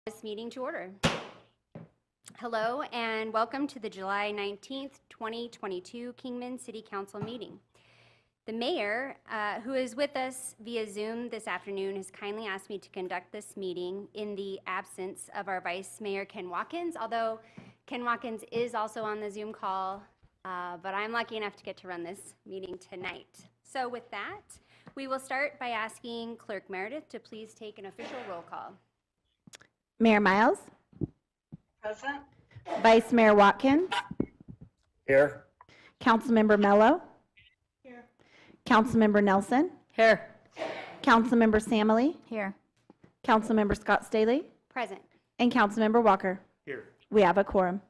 This meeting to order. Hello and welcome to the July 19th, 2022 Kingman City Council meeting. The mayor, who is with us via Zoom this afternoon, has kindly asked me to conduct this meeting in the absence of our Vice Mayor Ken Watkins, although Ken Watkins is also on the Zoom call, but I'm lucky enough to get to run this meeting tonight. So with that, we will start by asking Clerk Meredith to please take an official roll call. Mayor Miles. Present. Vice Mayor Watkins. Here. Councilmember Mello. Here. Councilmember Nelson. Here. Councilmember Samily. Here. Councilmember Scott Staley. Present. And Councilmember Walker. Here. We have a quorum.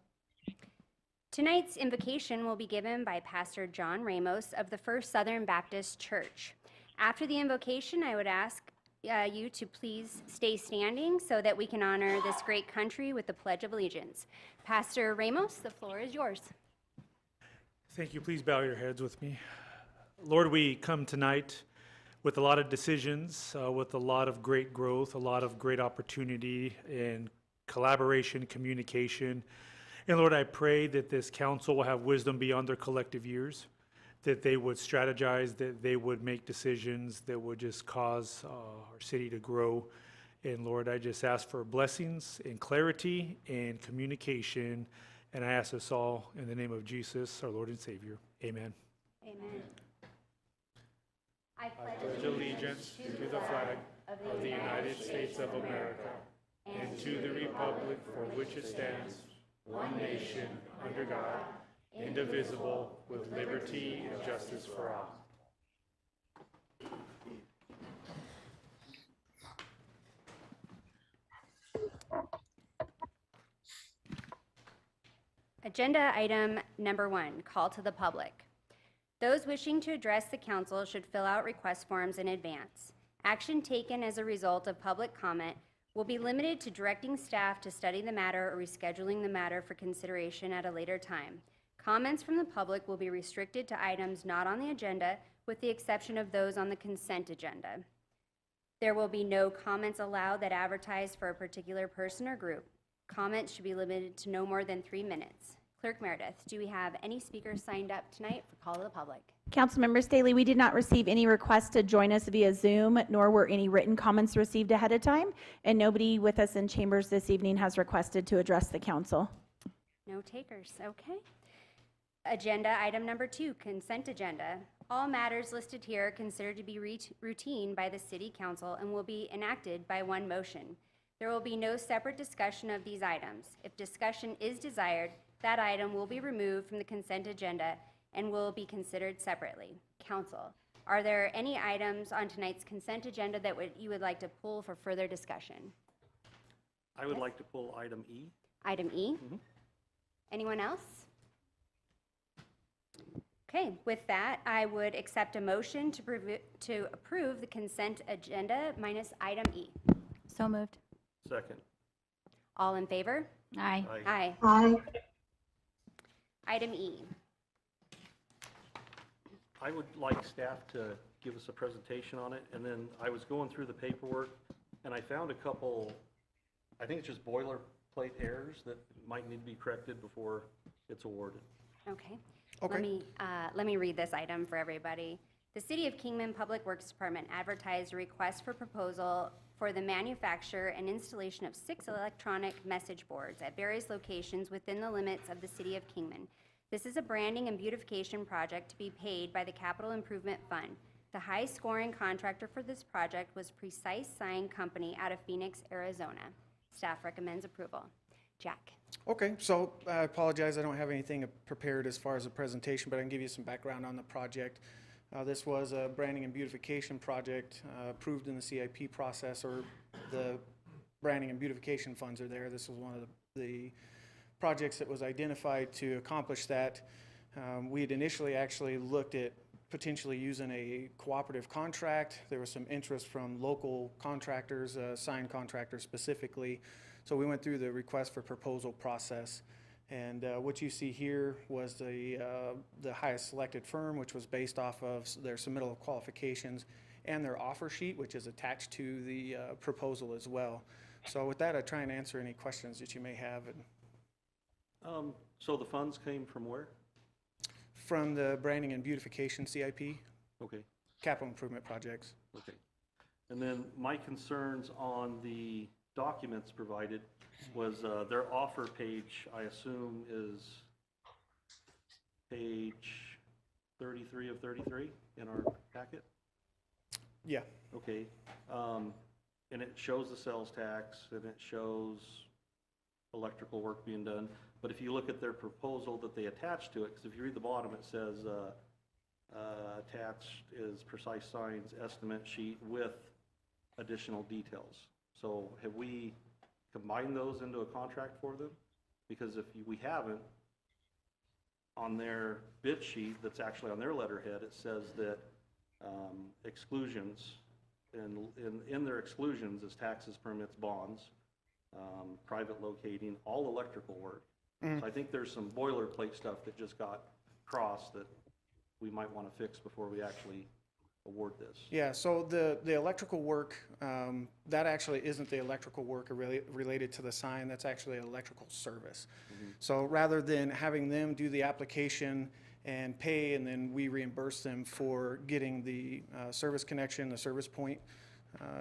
Tonight's invocation will be given by Pastor John Ramos of the First Southern Baptist Church. After the invocation, I would ask you to please stay standing so that we can honor this great country with the Pledge of Allegiance. Pastor Ramos, the floor is yours. Thank you. Please bow your heads with me. Lord, we come tonight with a lot of decisions, with a lot of great growth, a lot of great opportunity in collaboration, communication. And Lord, I pray that this council will have wisdom beyond their collective years, that they would strategize, that they would make decisions that would just cause our city to grow. And Lord, I just ask for blessings and clarity and communication. And I ask this all in the name of Jesus, our Lord and Savior. Amen. Amen. I Pledge allegiance to the flag of the United States of America and to the republic for which it stands, one nation, under God, indivisible, with liberty and justice for all. Agenda item number 1, call to the public. Those wishing to address the council should fill out request forms in advance. Action taken as a result of public comment will be limited to directing staff to study the matter or rescheduling the matter for consideration at a later time. Comments from the public will be restricted to items not on the agenda, with the exception of those on the consent agenda. There will be no comments allowed that advertise for a particular person or group. Comments should be limited to no more than 3 minutes. Clerk Meredith, do we have any speakers signed up tonight for call to the public? Councilmember Staley, we did not receive any requests to join us via Zoom, nor were any written comments received ahead of time, and nobody with us in chambers this evening has requested to address the council. No takers, okay. Agenda item number 2, consent agenda. All matters listed here are considered to be routine by the City Council and will be enacted by one motion. There will be no separate discussion of these items. If discussion is desired, that item will be removed from the consent agenda and will be considered separately. Council, are there any items on tonight's consent agenda that you would like to pull for further discussion? I would like to pull item E. Item E? Anyone else? Okay, with that, I would accept a motion to approve the consent agenda minus item E. So moved. Second. All in favor? Aye. Aye. Aye. Item E. I would like staff to give us a presentation on it, and then I was going through the paperwork, and I found a couple, I think it's just boilerplate errors that might need to be corrected before it's awarded. Okay. Let me read this item for everybody. The City of Kingman Public Works Department advertised a request for proposal for the manufacture and installation of 6 electronic message boards at various locations within the limits of the City of Kingman. This is a branding and beautification project to be paid by the Capital Improvement Fund. The high-scoring contractor for this project was Precise Sign Company out of Phoenix, Arizona. Staff recommends approval. Jack. Okay, so I apologize, I don't have anything prepared as far as a presentation, but I can give you some background on the project. This was a branding and beautification project approved in the CIP process, or the branding and beautification funds are there. This was one of the projects that was identified to accomplish that. We had initially actually looked at potentially using a cooperative contract. There was some interest from local contractors, sign contractors specifically. So we went through the request for proposal process. And what you see here was the highest selected firm, which was based off of their submittal qualifications and their offer sheet, which is attached to the proposal as well. So with that, I try and answer any questions that you may have. And So the funds came from where? from the branding and beautification CIP, Okay, capital improvement projects. okay. And then my concerns on the documents provided was their offer page, I assume, is page 33 of 33 in our packet? Yeah, Okay, and it shows the sales tax, and it shows electrical work being done, but if you look at their proposal that they attached to it, because if you read the bottom, it says, attached is precise signs estimate sheet with additional details. So have we combined those into a contract for them? Because if we haven't, on their bid sheet that's actually on their letterhead, it says that exclusions, and in their exclusions is taxes, permits, bonds, private locating, all electrical work. So I think there's some boilerplate stuff that just got crossed that we might want to fix before we actually award this. yeah, so the electrical work, that actually isn't the electrical work related to the sign, that's actually an electrical service. So rather than having them do the application and pay, and then we reimburse them for getting the service connection, the service point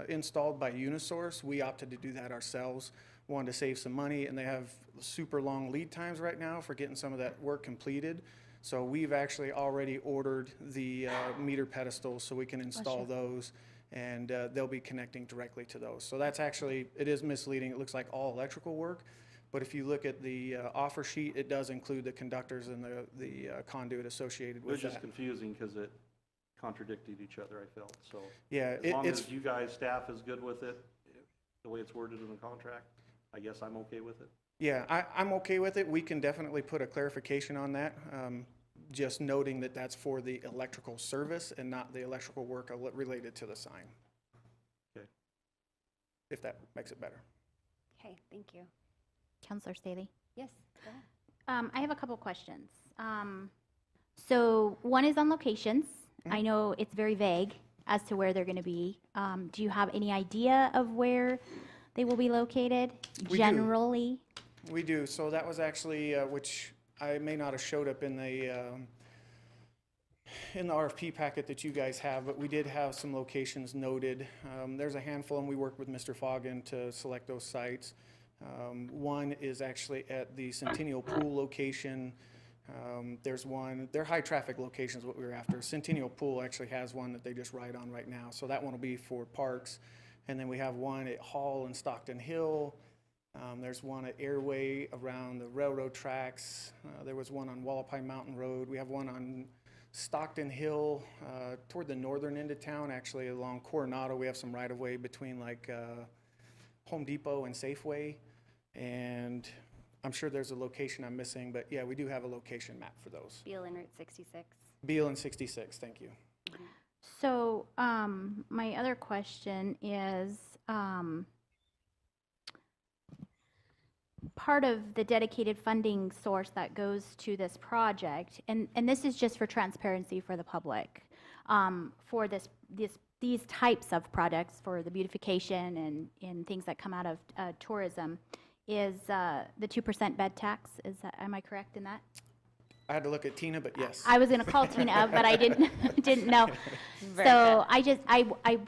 installed by Unisource, we opted to do that ourselves. Wanted to save some money, and they have super long lead times right now for getting some of that work completed. So we've actually already ordered the meter pedestals so we can install those, and they'll be connecting directly to those. So that's actually, it is misleading. It looks like all electrical work, but if you look at the offer sheet, it does include the conductors and the conduit associated It was with just that. confusing because it contradicted each other, I felt, so. Yeah, As long it's, as you guys, staff is good with it, the way it's worded in the contract, I guess I'm okay with it. yeah, I'm okay with it. We can definitely put a clarification on that. Just noting that that's for the electrical service and not the electrical work related to the sign. Okay. If that makes it better. Okay, thank you. Counselor Staley? Yes, go ahead. I have a couple questions. So one is on locations. I know it's very vague as to where they're going to be. Do you have any idea of where they will be located We do. generally? We do. So that was actually, which I may not have showed up in the RFP packet that you guys have, but we did have some locations noted. There's a handful, and we worked with Mr. Foggin to select those sites. One is actually at the Centennial Pool location. There's one, they're high traffic locations, what we were after. Centennial Pool actually has one that they just ride on right now, so that one will be for parks. And then we have one at Hall and Stockton Hill. There's one at Airway around the railroad tracks. There was one on Wallapai Mountain Road. We have one on Stockton Hill toward the northern end of town, actually along Coronado. We have some right-of-way between like Home Depot and Safeway. And I'm sure there's a location I'm missing, but yeah, we do have a location map for those. Beal and Route 66. Beal and 66, thank you. So my other question is, part of the dedicated funding source that goes to this project, and this is just for transparency for the public, for these types of projects, for the beautification and things that come out of tourism, is the 2% bed tax. Am I correct in that? I had to look at Tina, but yes. I was going to call Tina, but I didn't know. Very So I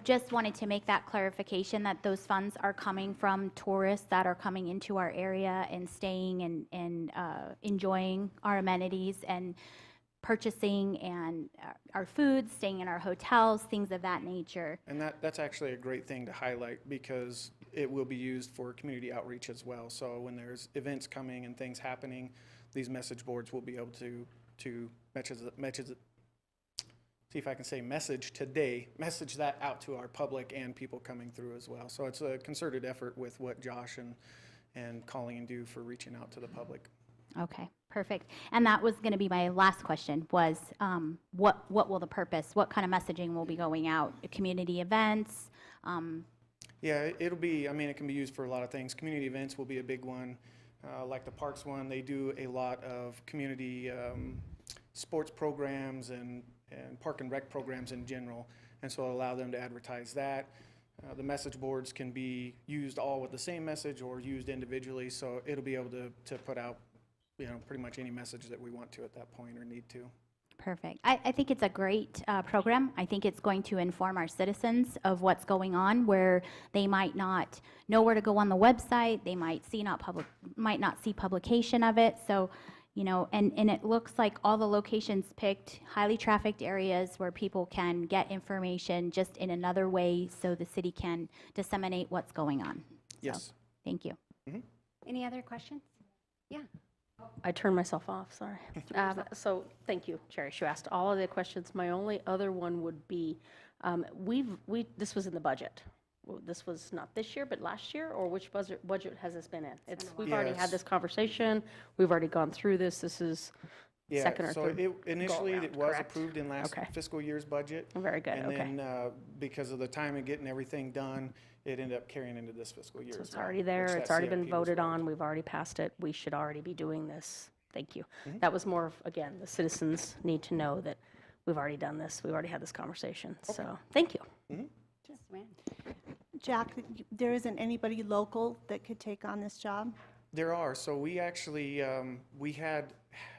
just wanted to make that clarification that those funds are coming from tourists that are coming into our area and staying and enjoying our amenities and purchasing and our food, staying in our hotels, things of that nature. And that's actually a great thing to highlight because it will be used for community outreach as well. So when there's events coming and things happening, these message boards will be able to see if I can say message that out to our public and people coming through as well. So it's a concerted effort with what Josh and Colleen do for reaching out to the public. Okay, perfect. And that was going to be my last question was, what will the purpose, what kind of messaging will be going out? Community events? Yeah, it'll be, I mean, it can be used for a lot of things. Community events will be a big one. Like the parks one, they do a lot of community sports programs and park and rec programs in general. And so it'll allow them to advertise that. The message boards can be used all with the same message or used individually, so it'll be able to put out, pretty much any message that we want to at that point or need to. Perfect. I think it's a great program. I think it's going to inform our citizens of what's going on where they might not know where to go on the website. They might might not see publication of it. So, and it looks like all the locations picked, highly trafficked areas where people can get information just in another way so the city can disseminate what's going on. Yes. So, thank you. Any other questions? Yeah. I turned myself off, sorry. So, thank you, Chair. You asked all of the questions. My only other one would be, this was in the budget. This was not this year, but last year, or which budget has this been in? We've already had this conversation. We've already gone through this. This is second or third. Initially, it was correct? approved in last Okay. fiscal year's budget. Very good, okay. And then, because of the time of getting everything done, it ended up carrying into this fiscal year. So as it's well, already there, which it's that already been CIP was voted for. on, we've already passed it, we should already be doing this. Thank you. That was more of, again, the citizens need to know that we've already done this, we've already had this conversation, so, thank you. Just win. Jack, there isn't anybody local that could take on this job? There are. So we actually, we had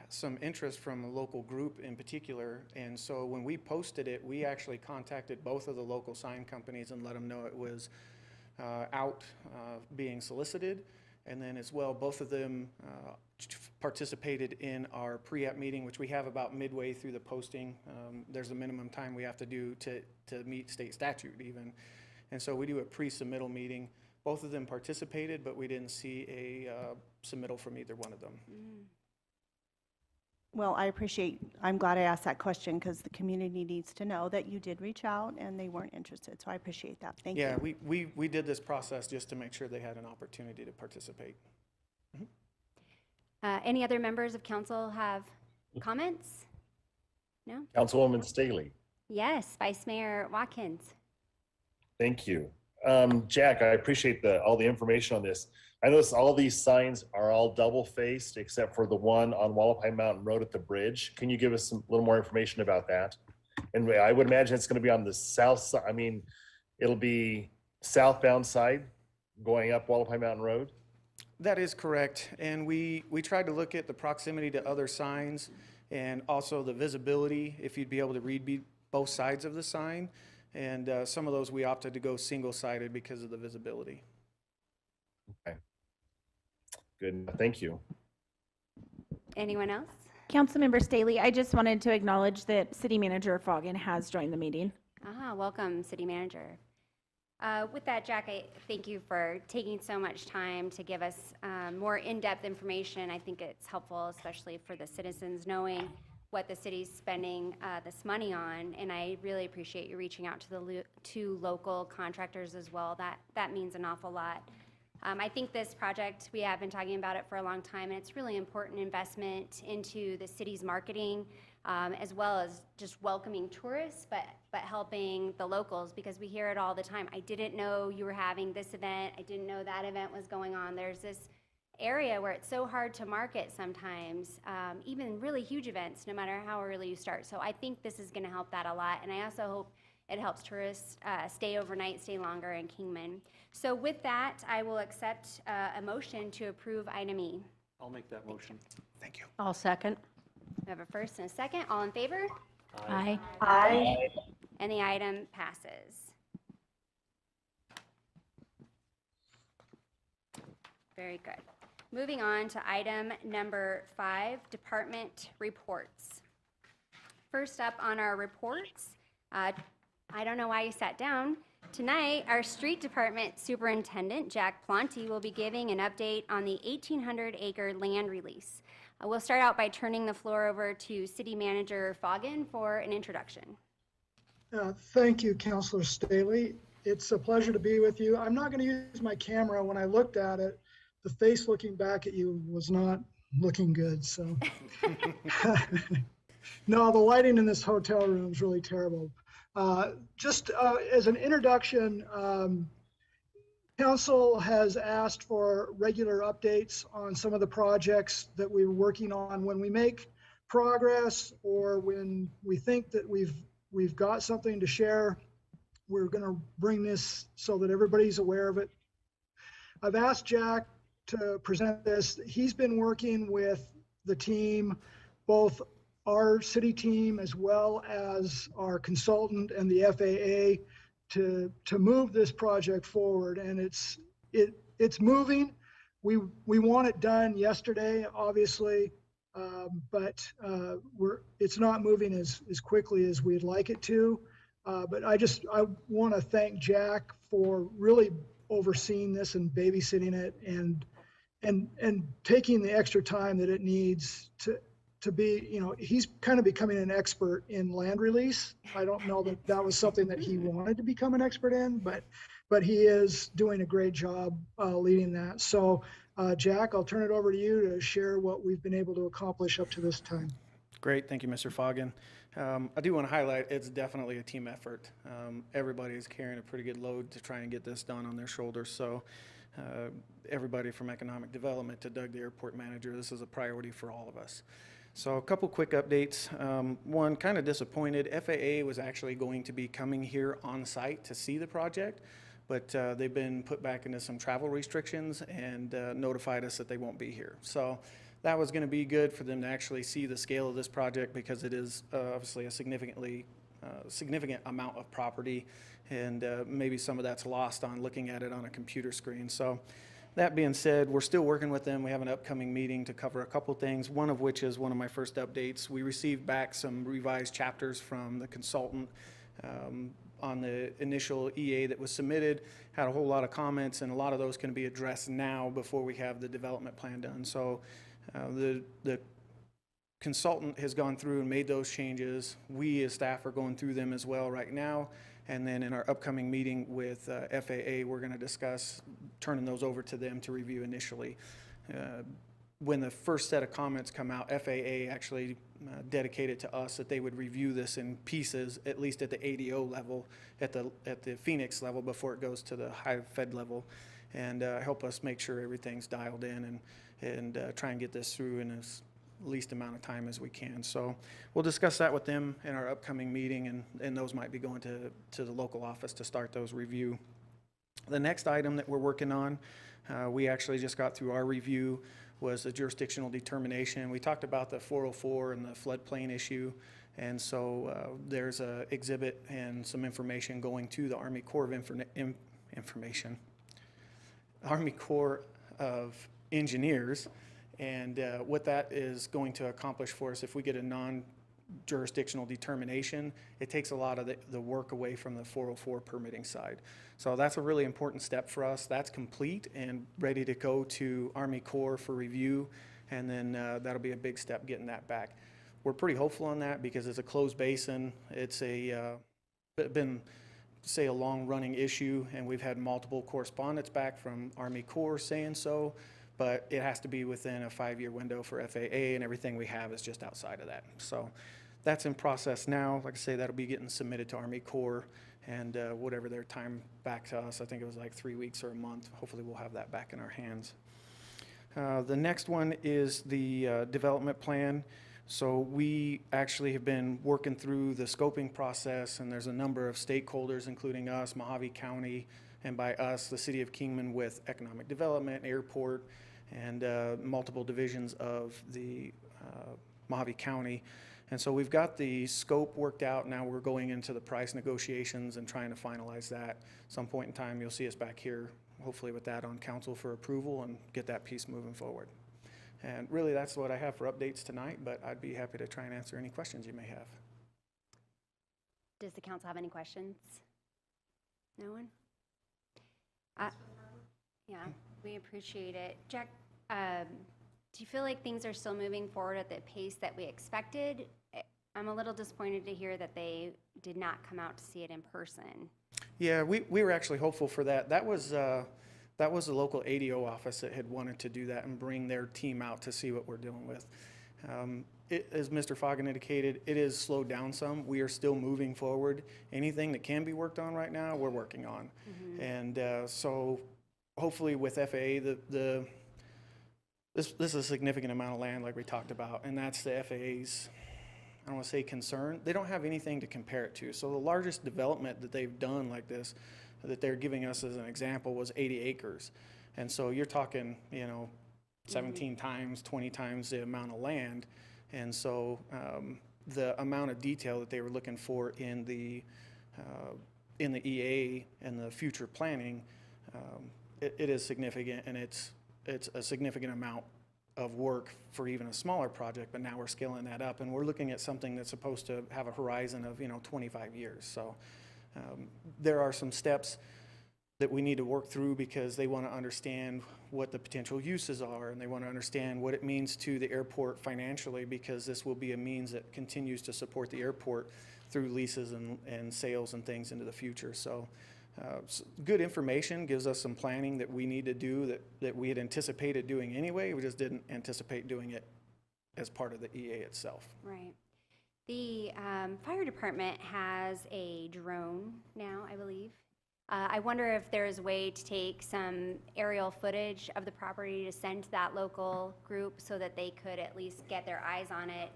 some interest from a local group in particular. And so when we posted it, we actually contacted both of the local sign companies and let them know it was out being solicited. And then as well, both of them participated in our pre-app meeting, which we have about midway through the posting. There's a minimum time we have to do to meet state statute even. And so we do a pre-submittal meeting. Both of them participated, but we didn't see a submittal from either one of them. Well, I'm glad I asked that question because the community needs to know that you did reach out and they weren't interested. So I appreciate that. Thank you. Yeah, we did this process just to make sure they had an opportunity to participate. Any other members of council have comments? No? Councilwoman Staley, Yes, Vice Mayor Watkins. thank you. Jack, I appreciate all the information on this. I noticed all these signs are all double-faced except for the one on Wallapai Mountain Road at the bridge. Can you give us a little more information about that? And I would imagine it's going to be on the south side. I mean, it'll be southbound side going up Wallapai Mountain Road? That is correct. And we tried to look at the proximity to other signs and also the visibility, if you'd be able to read both sides of the sign. And some of those we opted to go single-sided because of the visibility. Okay. Good, thank you. Anyone else? Councilmember Staley, I just wanted to acknowledge that City Manager Foggin has joined the meeting. Welcome, City Manager. With that, Jack, I thank you for taking so much time to give us more in-depth information. I think it's helpful, especially for the citizens, knowing what the city's spending this money on. And I really appreciate you reaching out to local contractors as well. That means an awful lot. I think this project, we have been talking about it for a long time, and it's really important investment into the city's marketing, as well as just welcoming tourists, but helping the locals, because we hear it all the time. I didn't know you were having this event. I didn't know that event was going on. There's this area where it's so hard to market sometimes, even really huge events, no matter how early you start. So I think this is going to help that a lot, and I also hope it helps tourists stay overnight, stay longer in Kingman. So with that, I will accept a motion to approve item E. I'll make that motion. Thank you. I'll second. We have a first and a second. All in favor? Aye. Aye. And the item passes. Very good. Moving on to item number 5, department reports. First up on our reports, I don't know why you sat down. Tonight, our street department superintendent, Jack Planty, will be giving an update on the 1,800-acre land release. We'll start out by turning the floor over to City Manager Foggin for an introduction. Thank you, Councilor Staley. It's a pleasure to be with you. I'm not going to use my camera. When I looked at it, the face looking back at you was not looking good. So, no, the lighting in this hotel room is really terrible. Just as an introduction, Council has asked for regular updates on some of the projects that we're working on. When we make progress or when we think that we've got something to share, we're going to bring this so that everybody's aware of it. I've asked Jack to present this. He's been working with the team, both our city team as well as our consultant and the FAA to move this project forward. And it's moving. We want it done yesterday, obviously, but it's not moving as quickly as we'd like it to. But I want to thank Jack for really overseeing this and babysitting it and taking the extra time that it needs to be, he's kind of becoming an expert in land release. I don't know that that was something that he wanted to become an expert in, but he is doing a great job leading that. So Jack, I'll turn it over to you to share what we've been able to accomplish up to this time. Great, thank you, Mr. Foggin. I do want to highlight, it's definitely a team effort. Everybody is carrying a pretty good load to try and get this done on their shoulders. So everybody from economic development to Doug, the airport manager, this is a priority for all of us. So a couple quick updates. One, kind of disappointed. FAA was actually going to be coming here on site to see the project, but they've been put back into some travel restrictions and notified us that they won't be here. So that was going to be good for them to actually see the scale of this project, because it is obviously a significant amount of property, and maybe some of that's lost on looking at it on a computer screen. So that being said, we're still working with them. We have an upcoming meeting to cover a couple things, one of which is one of my first updates. We received back some revised chapters from the consultant on the initial EA that was submitted. Had a whole lot of comments, and a lot of those can be addressed now before we have the development plan done. So the consultant has gone through and made those changes. We as staff are going through them as well right now. And then in our upcoming meeting with FAA, we're going to discuss turning those over to them to review initially. When the first set of comments come out, FAA actually dedicated to us that they would review this in pieces, at least at the ADO level, at the Phoenix level before it goes to the high Fed level, and help us make sure everything's dialed in and try and get this through in as least amount of time as we can. So we'll discuss that with them in our upcoming meeting, and those might be going to the local office to start those review. The next item that we're working on, we actually just got through our review, was the jurisdictional determination. We talked about the 404 and the floodplain issue, and so there's an exhibit and some information going to the Army Corps of Engineers. And what that is going to accomplish for us, if we get a non-jurisdictional determination, it takes a lot of the work away from the 404 permitting side. So that's a really important step for us. That's complete and ready to go to Army Corps for review, and then that'll be a big step getting that back. We're pretty hopeful on that because it's a closed basin. It's been, say, a long-running issue, and we've had multiple correspondence back from Army Corps saying so. But it has to be within a 5-year window for FAA, and everything we have is just outside of that. So that's in process now. Like I say, that'll be getting submitted to Army Corps, and whatever their time back to us, I think it was like 3 weeks or a month. Hopefully we'll have that back in our hands. The next one is the development plan. So we actually have been working through the scoping process, and there's a number of stakeholders, including us, Mojave County, and by us, the city of Kingman, with economic development, airport, and multiple divisions of the Mojave County. And so we've got the scope worked out. Now we're going into the price negotiations and trying to finalize that. Some point in time, you'll see us back here, hopefully with that on council for approval, and get that piece moving forward. And really, that's what I have for updates tonight, but I'd be happy to try and answer any questions you may have. Does the council have any questions? No one? Yeah, we appreciate it. Jack, do you feel like things are still moving forward at the pace that we expected? I'm a little disappointed to hear that they did not come out to see it in person. Yeah, we were actually hopeful for that. That was the local ADO office that had wanted to do that and bring their team out to see what we're dealing with. As Mr. Foggin indicated, it is slowed down some. We are still moving forward. Anything that can be worked on right now, we're working on. Mm-hmm. And so hopefully with FAA, this is a significant amount of land like we talked about, and that's the FAA's don't want to say concern, they don't have anything to compare it to. So the largest development that they've done like this, that they're giving us as an example, was 80 acres. And so you're talking, 17 times, 20 times the amount of land. And so the amount of detail that they were looking for in the EA and the future planning, it is significant, and it's a significant amount of work for even a smaller project, but now we're scaling that up, and we're looking at something that's supposed to have a horizon of 25 years. So there are some steps that we need to work through, because they want to understand what the potential uses are, and they want to understand what it means to the airport financially, because this will be a means that continues to support the airport through leases and sales and things into the future. So good information, gives us some planning that we need to do that we had anticipated doing anyway. We just didn't anticipate doing it as part of the EA itself. Right. The fire department has a drone now, I believe. I wonder if there's a way to take some aerial footage of the property to send to that local group so that they could at least get their eyes on it,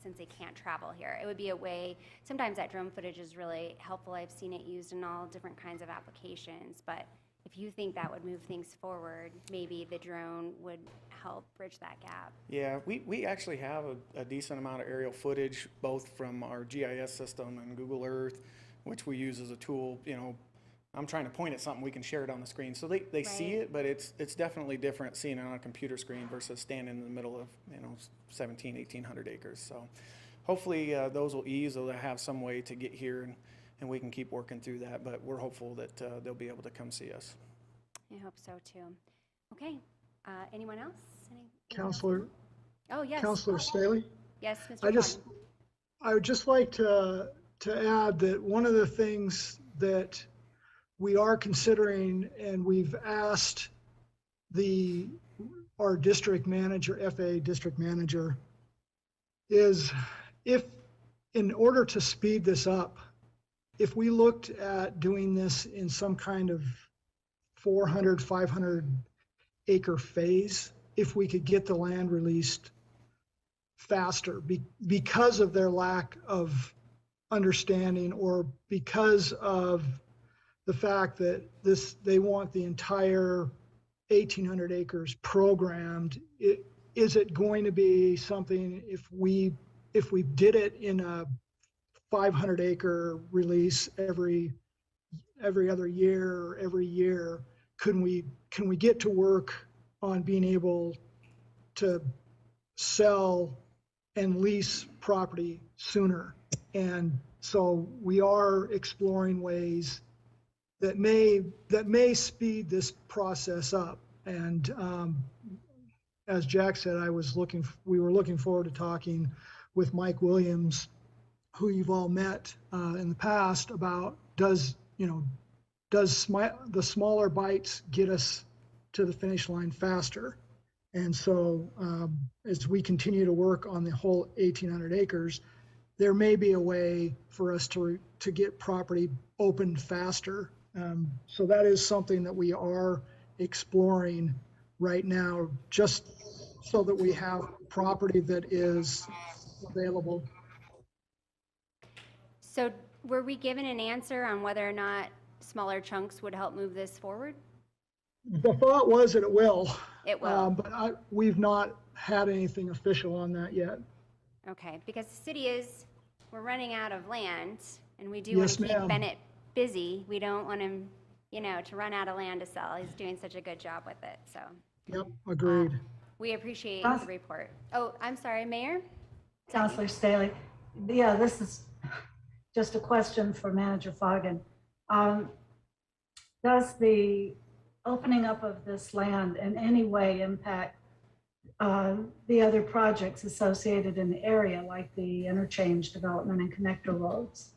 since they can't travel here. It would be a way, sometimes that drone footage is really helpful. I've seen it used in all different kinds of applications, but if you think that would move things forward, maybe the drone would help bridge that gap. Yeah, we actually have a decent amount of aerial footage, both from our GIS system and Google Earth, which we use as a tool. I'm trying to point at something, we can share it on the screen. So they see it, but it's definitely different seeing it on a computer screen versus standing in the middle of 1,800 acres. So hopefully those will ease. They'll have some way to get here, and we can keep working through that. But we're hopeful that they'll be able to come see us. I hope so too. Okay, anyone else? Counselor, Oh, yes. Counselor Staley? Yes, Mr. I would just like to add that one of the things that we are considering, and we've asked our district manager, FAA district manager, is if, in order to speed this up, if we looked at doing this in some kind of 400, 500 acre phase, if we could get the land released faster because of their lack of understanding, or because of the fact that they want the entire 1,800 acres programmed. Is it going to be something, if we did it in a 500 acre release every other year or every year, can we get to work on being able to sell and lease property sooner? And so we are exploring ways that may speed this process up. And as Jack said, we were looking forward to talking with Mike Williams, who you've all met in the past, about does the smaller bites get us to the finish line faster? And so as we continue to work on the whole 1,800 acres, there may be a way for us to get property opened faster. So that is something that we are exploring right now, just so that we have property that is available. So were we given an answer on whether or not smaller chunks would help move this forward? The thought was that it will. It will. But we've not had anything official on that yet. Okay, because the city we're running out of land, and we do want Yes, to keep ma'am. Bennett busy. We don't want him, to run out of land to sell. He's doing such a good job with it, so. Yep, agreed. We appreciate the report. Oh, I'm sorry, Mayor? Counselor Staley. Yeah, this is just a question for Manager Foggin. Does the opening up of this land in any way impact the other projects associated in the area, like the interchange development and connector roads?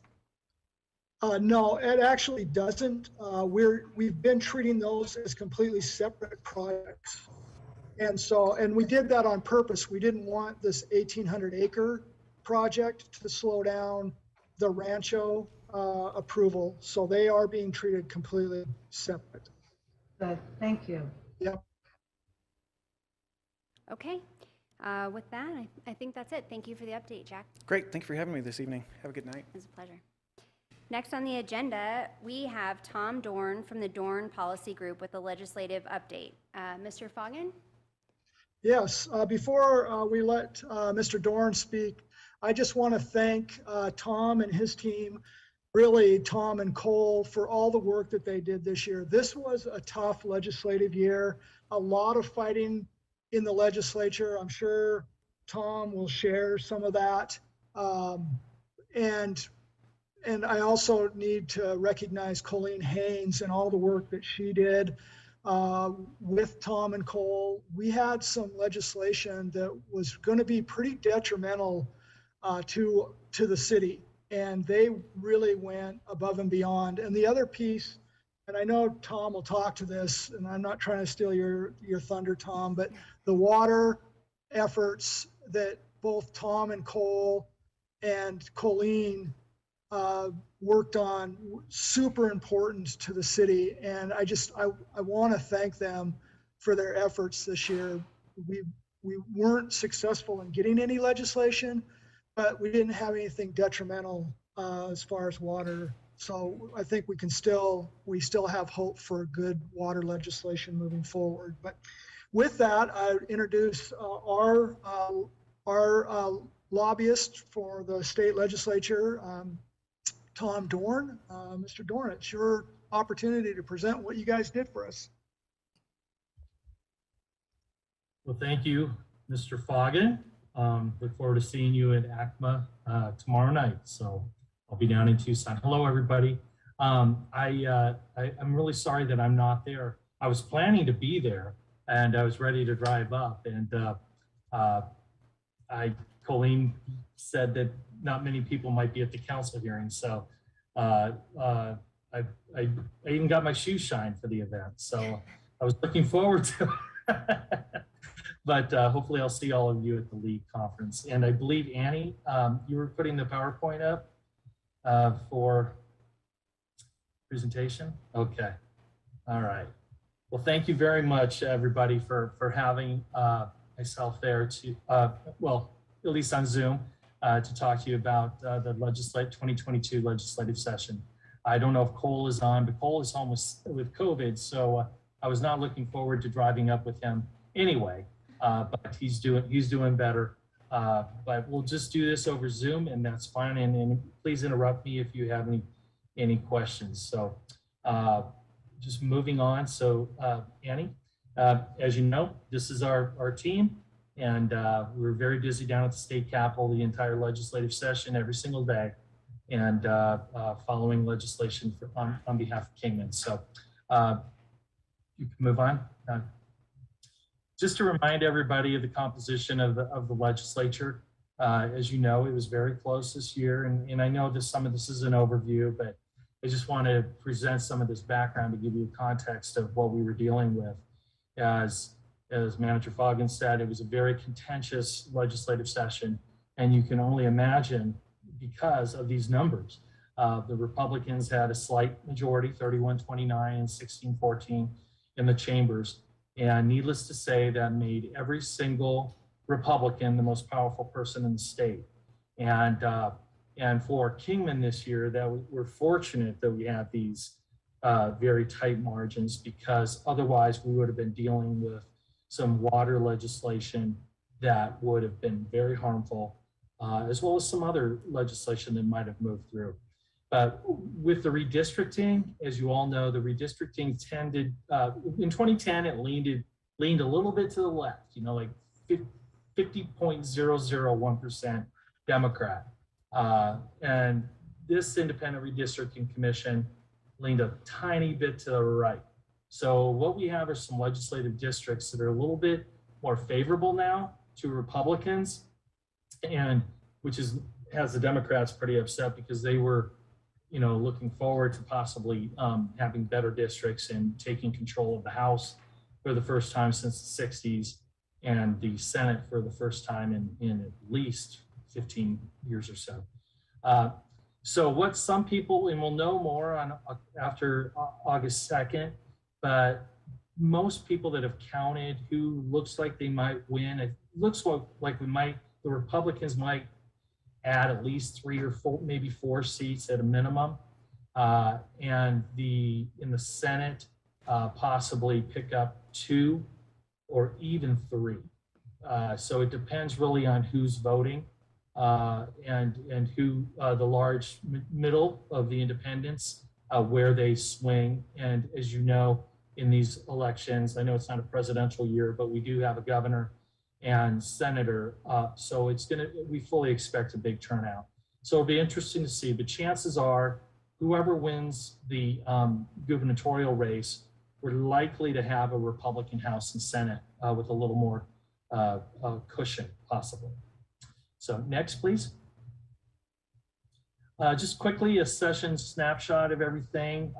No, it actually doesn't. We've been treating those as completely separate projects. And we did that on purpose. We didn't want this 1,800 acre project to slow down the Rancho approval. So they are being treated completely separate. Good, thank you. Yep. Okay. With that, I think that's it. Thank you for the update, Jack. Great, thank you for having me this evening. Have a good night. It was a pleasure. Next on the agenda, we have Tom Dorn from the Dorn Policy Group with a legislative update. Mr. Foggin? Yes, before we let Mr. Dorn speak, I just want to thank Tom and his team, really Tom and Cole, for all the work that they did this year. This was a tough legislative year, a lot of fighting in the legislature. I'm sure Tom will share some of that. And I also need to recognize Colleen Haynes and all the work that she did with Tom and Cole. We had some legislation that was going to be pretty detrimental to the city, and they really went above and beyond. And the other piece, and I know Tom will talk to this, and I'm not trying to steal your thunder, Tom, but the water efforts that both Tom and Cole and Colleen worked on, super important to the city. And I want to thank them for their efforts this year. We weren't successful in getting any legislation, but we didn't have anything detrimental as far as water. So I think we still have hope for good water legislation moving forward. But with that, I introduce our lobbyist for the state legislature, Tom Dorn. Mr. Dorn, it's your opportunity to present what you guys did for us. Well, thank you, Mr. Foggin. Look forward to seeing you at ACMA tomorrow night. So I'll be down in Tucson. Hello, everybody. I'm really sorry that I'm not there. I was planning to be there, and I was ready to drive up. And Colleen said that not many people might be at the council hearing. So I even got my shoes shined for the event. So I was looking forward to it. But hopefully I'll see all of you at the LEAD conference. And I believe, Annie, you were putting the PowerPoint up for presentation? Okay. All right. Well, thank you very much, everybody, for having myself there to, well, at least on Zoom, to talk to you about the 2022 legislative session. I don't know if Cole is on, but Cole is home with COVID, so I was not looking forward to driving up with him anyway. But he's doing better. But we'll just do this over Zoom, and that's fine. And please interrupt me if you have any questions. So just moving on. So Annie, as you know, this is our team, and we're very busy down at the state capitol the entire legislative session every single day, and following legislation on behalf of Kingman. So you can move on. Just to remind everybody of the composition of the legislature, as you know, it was very close this year, and I know some of this is an overview, but I just want to present some of this background to give you a context of what we were dealing with. As Manager Foggin said, it was a very contentious legislative session, and you can only imagine because of these numbers. The Republicans had a slight majority, 31-29 and 16-14 in the chambers. And needless to say, that made every single Republican the most powerful person in the state. And for Kingman this year, we're fortunate that we had these very tight margins, because otherwise we would have been dealing with some water legislation that would have been very harmful, as well as some other legislation that might have moved through. But with the redistricting, as you all know, the redistricting tended, in 2010, it leaned a little bit to the left, like 50.001% Democrat. And this independent redistricting commission leaned a tiny bit to the right. So what we have are some legislative districts that are a little bit more favorable now to Republicans, and which has the Democrats pretty upset, because they were looking forward to possibly having better districts and taking control of the House for the first time since the 60s, and the Senate for the first time in at least 15 years or so. So what some people, and we'll know more on after August 2nd, but most people that have counted who looks like they might win, looks like the Republicans might add at least 3 or 4, maybe 4 seats at a minimum. And in the Senate, possibly pick up 2 or even 3. So it depends really on who's voting and who the large middle of the independents, where they swing. And as you know, in these elections, I know it's not a presidential year, but we do have a governor and senator. So we fully expect a big turnout. So it'll be interesting to see. But chances are, whoever wins the gubernatorial race, we're likely to have a Republican House and Senate with a little more cushion, possibly. So next, please. Just quickly, a session snapshot of everything.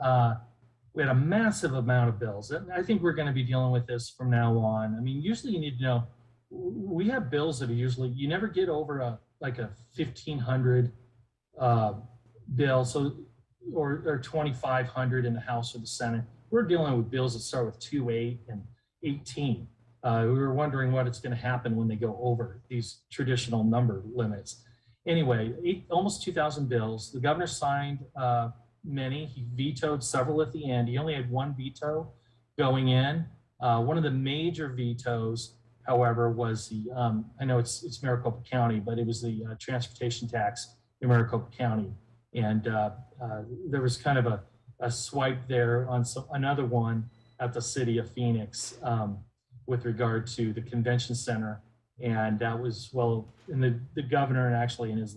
We had a massive amount of bills. I think we're going to be dealing with this from now on. I mean, usually you need to know, we have bills that are usually, you never get over like a 1,500 bill, so or 2,500 in the House or the Senate. We're dealing with bills that start with 2, 8, and 18. We were wondering what it's going to happen when they go over these traditional number limits. Anyway, almost 2,000 bills. The governor signed many. He vetoed several at the end. He only had 1 veto going in. One of the major vetoes, however, was the, I know it's Maricopa County, but it was the transportation tax in Maricopa County. And there was kind of a swipe there on another one at the city of Phoenix with regard to the convention center. And that was, well, and the governor actually in his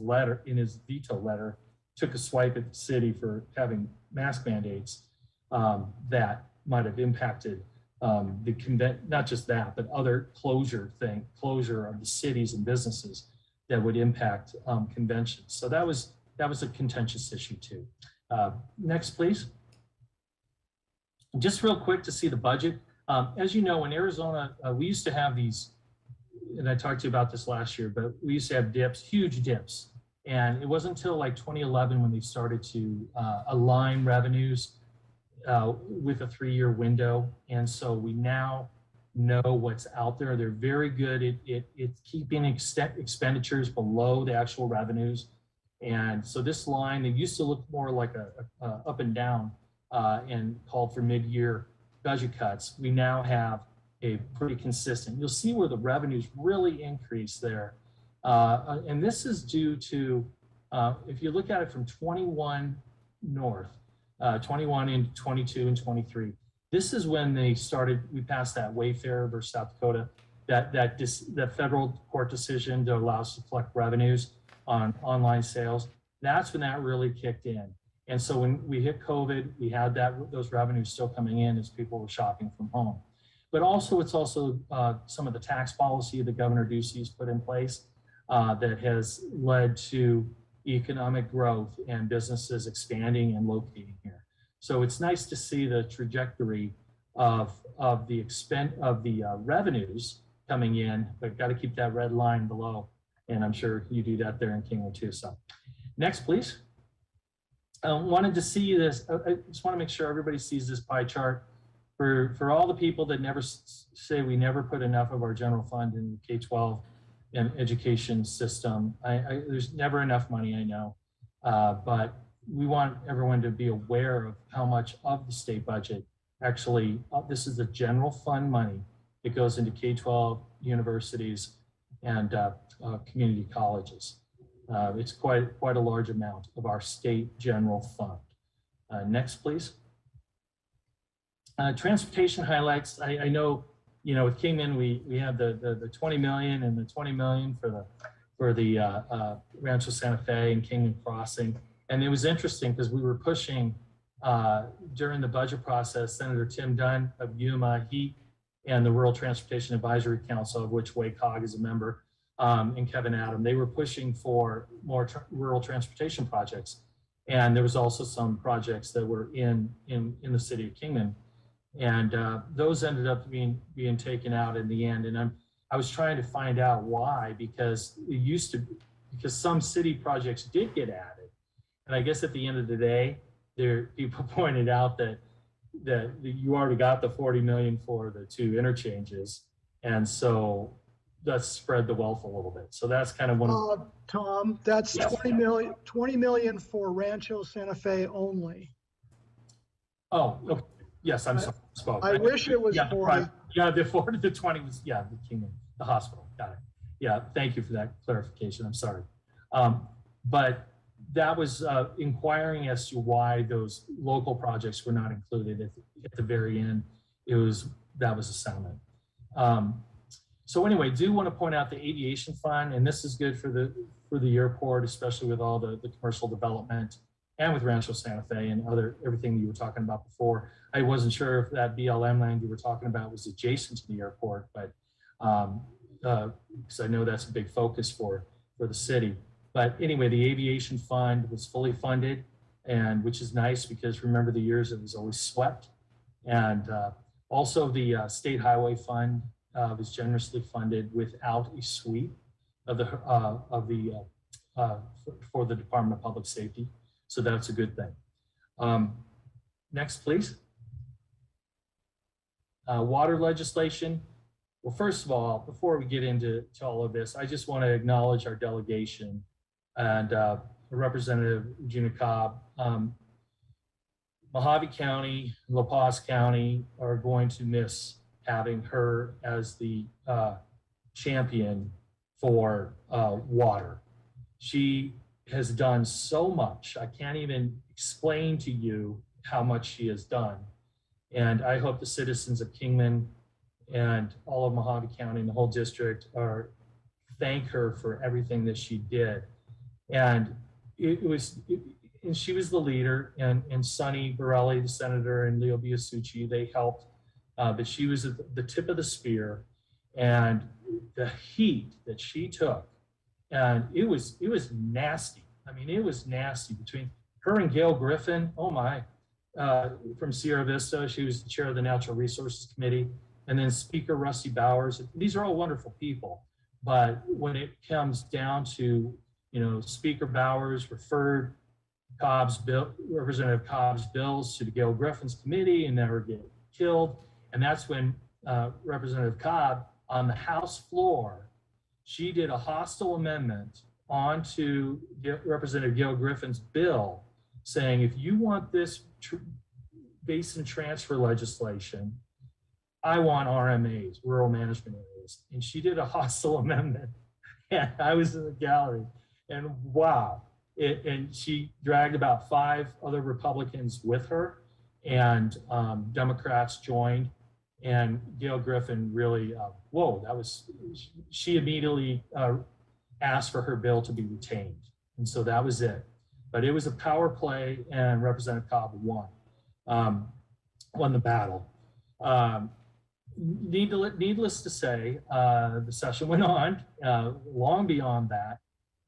veto letter, took a swipe at the city for having mask mandates that might have impacted not just that, but other closure of the cities and businesses that would impact conventions. So that was a contentious issue too. Next, please. Just real quick to see the budget. As you know, in Arizona, we used to have these, and I talked to you about this last year, but we used to have dips, huge dips. And it wasn't until like 2011 when they started to align revenues with a 3-year window. And so we now know what's out there. They're very good at keeping expenditures below the actual revenues. And so this line, they used to look more like a up and down and called for mid-year budget cuts. We now have a pretty consistent. You'll see where the revenues really increase there. And this is due to, if you look at it from 21 north, 21 into 22 and 23, this is when they started, we passed that Wayfair versus South Dakota, that federal court decision to allow us to collect revenues on online sales. That's when that really kicked in. And so when we hit COVID, we had those revenues still coming in as people were shopping from home. But also, it's also some of the tax policy that Governor Ducey's put in place that has led to economic growth and businesses expanding and locating here. So it's nice to see the trajectory of the revenues coming in, but got to keep that red line below. And I'm sure you do that there in Kingman too. So next, please. Wanted to see this. I just want to make sure everybody sees this pie chart. For all the people that never say we never put enough of our general fund in the K-12 and education system, there's never enough money, I know, but we want everyone to be aware of how much of the state budget actually, this is the general fund money that goes into K-12 universities and community colleges. It's quite a large amount of our state general fund. Next, please. Transportation highlights. I know, with Kingman, we had the 20 million and the 20 million for the Rancho Santa Fe and Kingman Crossing. And it was interesting because we were pushing during the budget process, Senator Tim Dunn of Yuma, he and the Rural Transportation Advisory Council, of which WACOG is a member, and Kevin Adam, they were pushing for more rural transportation projects. And there was also some projects that were in the city of Kingman. And those ended up being taken out in the end. And I was trying to find out why, because some city projects did get added. And I guess at the end of the day, people pointed out that you already got the 40 million for the 2 interchanges. And so let's spread the wealth a little bit. So that's kind of one of Tom, that's Yes. 20 million for Rancho Santa Fe only. Oh, okay. Yes, I'm sorry. Spoke. I wish it was Yeah, 40. Yeah, the 40 to 20 was, yeah, the Kingman, the hospital. Got it. Yeah, thank you for that clarification. I'm sorry. But that was inquiring as to why those local projects were not included at the very end. That was a settlement. So anyway, do want to point out the Aviation Fund, and this is good for the airport, especially with all the commercial development and with Rancho Santa Fe and everything you were talking about before. I wasn't sure if that BLM land you were talking about was adjacent to the airport, but because I know that's a big focus for the city. But anyway, the Aviation Fund was fully funded, and which is nice because remember the years it was always swept. And also the State Highway Fund was generously funded without a sweep of for the Department of Public Safety. So that's a good thing. Next, please. Water legislation. Well, first of all, before we get into all of this, I just want to acknowledge our delegation and Representative Regina Cobb. Mojave County, La Paz County are going to miss having her as the champion for water. She has done so much. I can't even explain to you how much she has done. And I hope the citizens of Kingman and all of Mojave County and the whole district thank her for everything that she did. And and she was the leader, and Sonny Borelli, the senator, and Leo Biasucci, they helped, but she was at the tip of the spear, and the heat that she took, and it was nasty. I mean, it was nasty between her and Gail Griffin. Oh my, from Sierra Vista, she was the chair of the Natural Resources Committee, and then Speaker Rusty Bowers. These are all wonderful people, but when it comes down to, Speaker Bowers referred Representative Cobb's bills to the Gail Griffin's committee and never get killed. And that's when Representative Cobb on the House floor, she did a hostile amendment onto Representative Gail Griffin's bill saying, if you want this basin transfer legislation, I want RMAs, rural management areas. And she did a hostile amendment. And I was in the gallery and wow. And she dragged about 5 other Republicans with her, and Democrats joined, and Gail Griffin really, she immediately asked for her bill to be retained. And so that was it. But it was a power play, and Representative Cobb won the battle. Needless to say, the session went on long beyond that,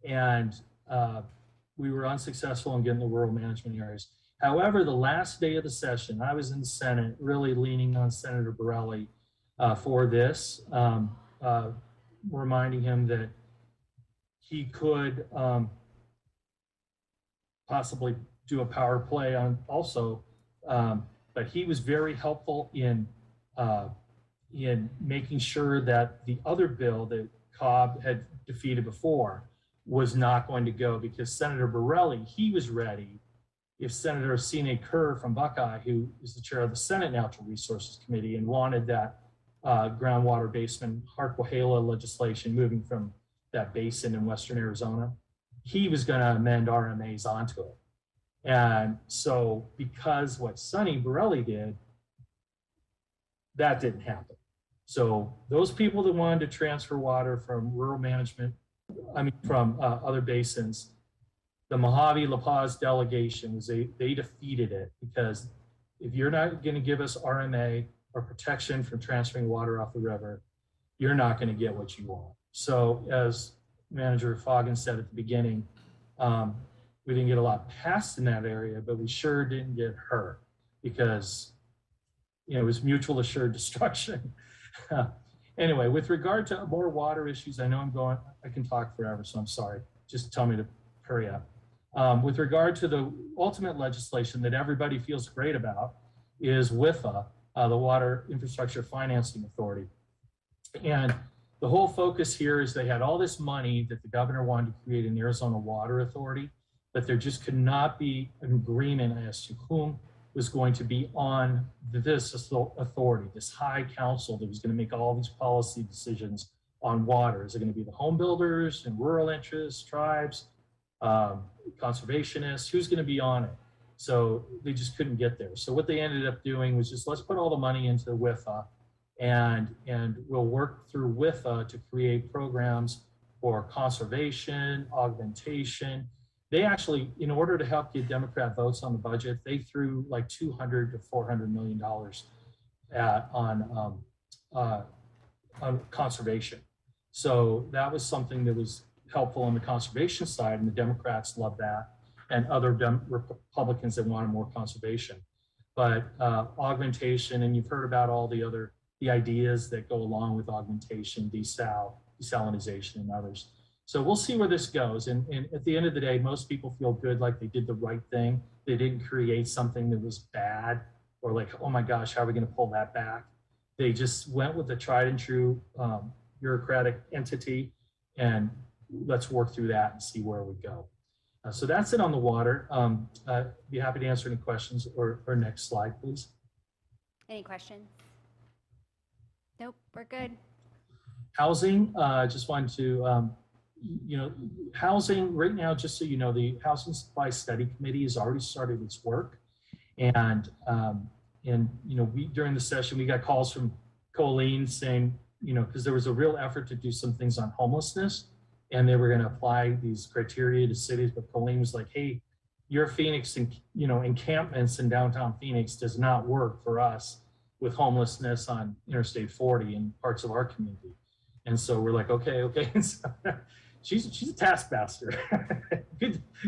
and we were unsuccessful in getting the rural management areas. However, the last day of the session, I was in the Senate really leaning on Senator Borelli for this, reminding him that he could possibly do a power play on also, but he was very helpful in making sure that the other bill that Cobb had defeated before was not going to go, because Senator Borelli, he was ready if Senator Sine Kerr from Buckeye, who is the chair of the Senate Natural Resources Committee and wanted that groundwater basin Harquahala legislation moving from that basin in Western Arizona, he was going to amend RMAs onto it. And so because what Sonny Borelli did, that didn't happen. So those people that wanted to transfer water from rural management, from other basins, the Mojave La Paz delegation they defeated it, because if you're not going to give us RMA or protection from transferring water off the river, you're not going to get what you want. So as Manager Foggin said at the beginning, we didn't get a lot passed in that area, but we sure didn't get hurt, because it was mutual assured destruction. Anyway, with regard to more water issues, I know I can talk forever, so I'm sorry. Just tell me to hurry up. With regard to the ultimate legislation that everybody feels great about is WIFA, the Water Infrastructure Financing Authority. And the whole focus here is they had all this money that the governor wanted to create an Arizona Water Authority, but there just could not be an agreement as to whom was going to be on this authority, this high council that was going to make all these policy decisions on water. Is it going to be the home builders and rural interests, tribes, conservationists? Who's going to be on it? So they just couldn't get there. So what they ended up doing was just, let's put all the money into WIFA, and we'll work through WIFA to create programs for conservation, augmentation. They actually, in order to help get Democrat votes on the budget, they threw like $200 to $400 million on conservation. So that was something that was helpful on the conservation side, and the Democrats loved that, and other Republicans that wanted more conservation. But augmentation, and you've heard about all the ideas that go along with augmentation, desalinization, and others. So we'll see where this goes. And at the end of the day, most people feel good, like they did the right thing. They didn't create something that was bad, or like, oh my gosh, how are we going to pull that back? They just went with the tried and true bureaucratic entity, and let's work through that and see where we go. So that's it on the water. Be happy to answer any questions, or next slide, please. Any questions? Nope, we're good. Housing, just wanted to, housing right now, just so you know, the Housing Supply Study Committee has already started its work. And we, during the session, we got calls from Colleen saying, because there was a real effort to do some things on homelessness, and they were going to apply these criteria to cities, but Colleen was like, hey, your Phoenix and encampments in downtown Phoenix does not work for us with homelessness on Interstate 40 in parts of our community. And so we're like, okay. So she's a taskmaster.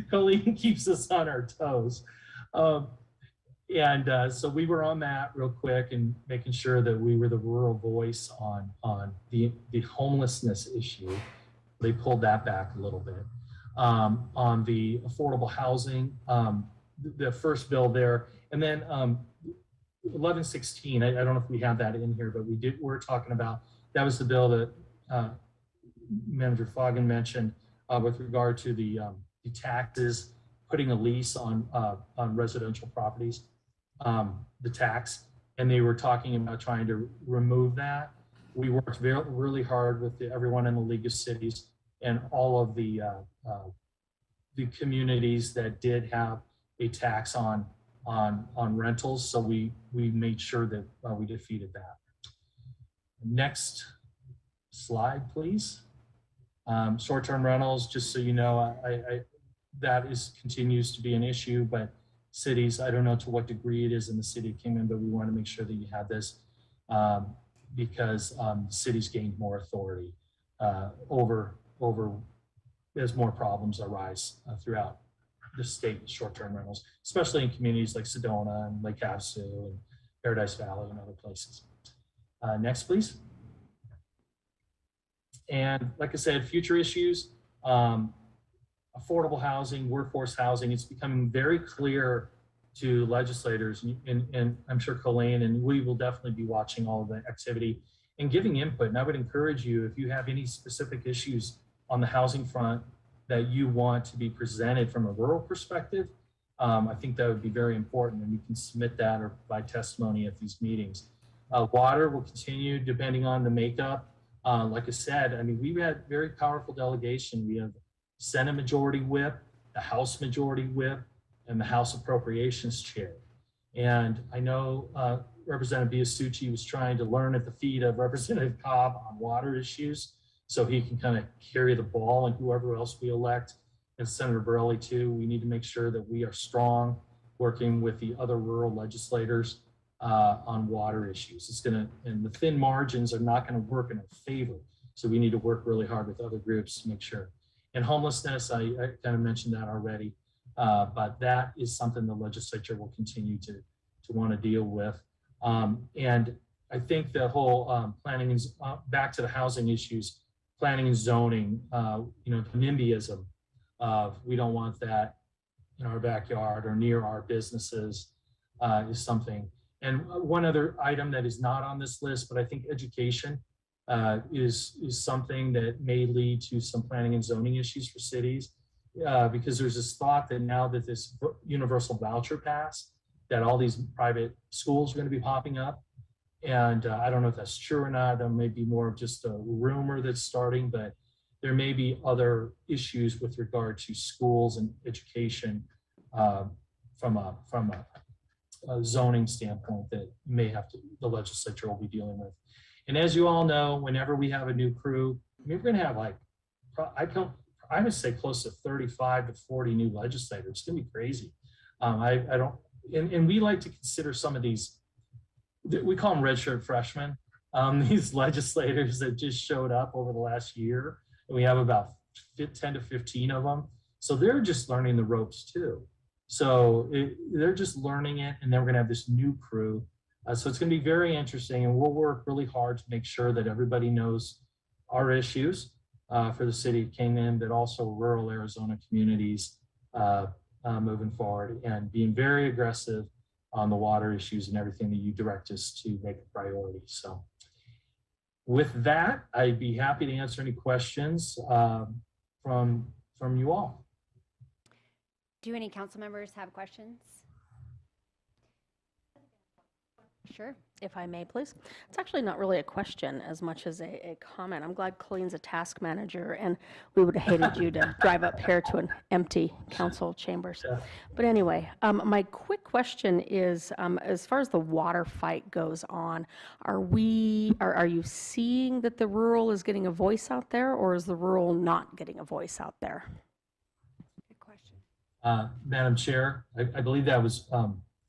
Colleen keeps us on our toes. So we were on that real quick and making sure that we were the rural voice on the homelessness issue. They pulled that back a little bit. On the affordable housing, the first bill there, and then 1116, I don't know if we have that in here, but we're talking about, that was the bill that Manager Foggin mentioned with regard to the taxes, putting a lease on residential properties, the tax, and they were talking about trying to remove that. We worked really hard with everyone in the League of Cities and all of the communities that did have a tax on rentals. So we made sure that we defeated that. Next slide, please. Short-term rentals, just so you know, that continues to be an issue, but cities, I don't know to what degree it is in the city of Kingman, but we want to make sure that you have this because cities gained more authority over as more problems arise throughout the state with short-term rentals, especially in communities like Sedona and Lake Havasu and Paradise Valley and other places. Next, please. And like I said, future issues, affordable housing, workforce housing, it's becoming very clear to legislators, and I'm sure Colleen and we will definitely be watching all of the activity and giving input. And I would encourage you, if you have any specific issues on the housing front that you want to be presented from a rural perspective, I think that would be very important, and you can submit that or provide testimony at these meetings. Water will continue depending on the makeup. Like I said, I mean, we've had very powerful delegation. We have Senate Majority Whip, the House Majority Whip, and the House Appropriations Chair. And I know Representative Biasucci was trying to learn at the feet of Representative Cobb on water issues, so he can kind of carry the ball, and whoever else we elect, and Senator Burley too. We need to make sure that we are strong working with the other rural legislators on water issues. It's gonna, and the thin margins are not gonna work in our favor. So we need to work really hard with other groups to make sure. And homelessness, I kind of mentioned that already, but that is something the legislature will continue to want to deal with. And I think the whole planning is back to the housing issues, planning and zoning, the NIMBYism of we don't want that in our backyard or near our businesses is something. And one other item that is not on this list, but I think education is something that may lead to some planning and zoning issues for cities, because there's this thought that now that this universal voucher passed, that all these private schools are going to be popping up. And I don't know if that's true or not. That may be more of just a rumor that's starting, but there may be other issues with regard to schools and education from a zoning standpoint that the legislature will be dealing with. And as you all know, whenever we have a new crew, we're going to have I would say close to 35 to 40 new legislators. It's going to be crazy. And we like to consider some of these, we call them redshirt freshmen, these legislators that just showed up over the last year. And we have about 10 to 15 of them. So they're just learning the ropes too. So they're just learning it, and then we're going to have this new crew. So it's going to be very interesting, and we'll work really hard to make sure that everybody knows our issues for the city of Kingman, but also rural Arizona communities moving forward, and being very aggressive on the water issues and everything that you direct us to make a priority. So with that, I'd be happy to answer any questions from you all. Do any council members have questions? Sure. If I may, please. It's actually not really a question as much as a comment. I'm glad Colleen's a task manager, and we would have hated you to drive up here to an empty council chambers. Yeah. But anyway, my quick question is, as far as the water fight goes on, are you seeing that the rural is getting a voice out there, or is the rural not getting a voice out there? Good question. Madam Chair, I believe that was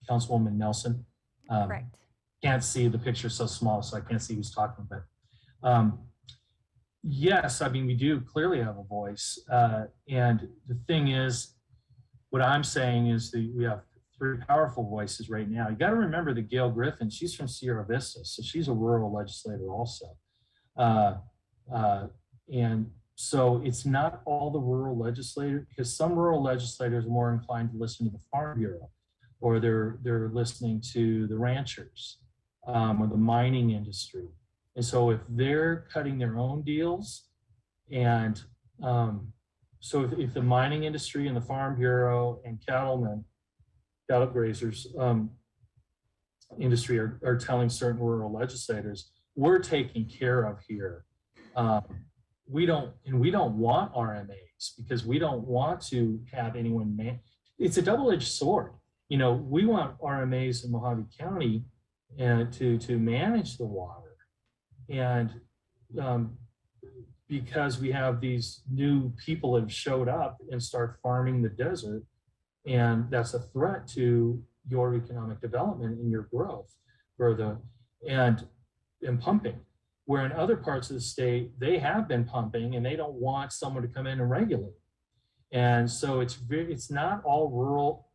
Councilwoman Nelson. Correct. Can't see, the picture so small, so I can't see who's talking, but yes, I mean, we do clearly have a voice. And the thing is, what I'm saying is that we have 3 powerful voices right now. You got to remember that Gail Griffin, she's from Sierra Vista, so she's a rural legislator also. And so it's not all the rural legislators, because some rural legislators are more inclined to listen to the Farm Bureau, or they're listening to the ranchers or the mining industry. And so if they're cutting their own deals, and so if the mining industry and the Farm Bureau and cattle grazers industry are telling certain rural legislators, we're taken care of here. We don't want RMAs, because we don't want to have anyone it's a double-edged sword. You know, we want RMAs in Mojave County to manage the water. And because we have these new people that have showed up and start farming the desert, and that's a threat to your economic development and your growth and pumping. Where in other parts of the state, they have been pumping and they don't want someone to come in and regulate. And so it's not all rural.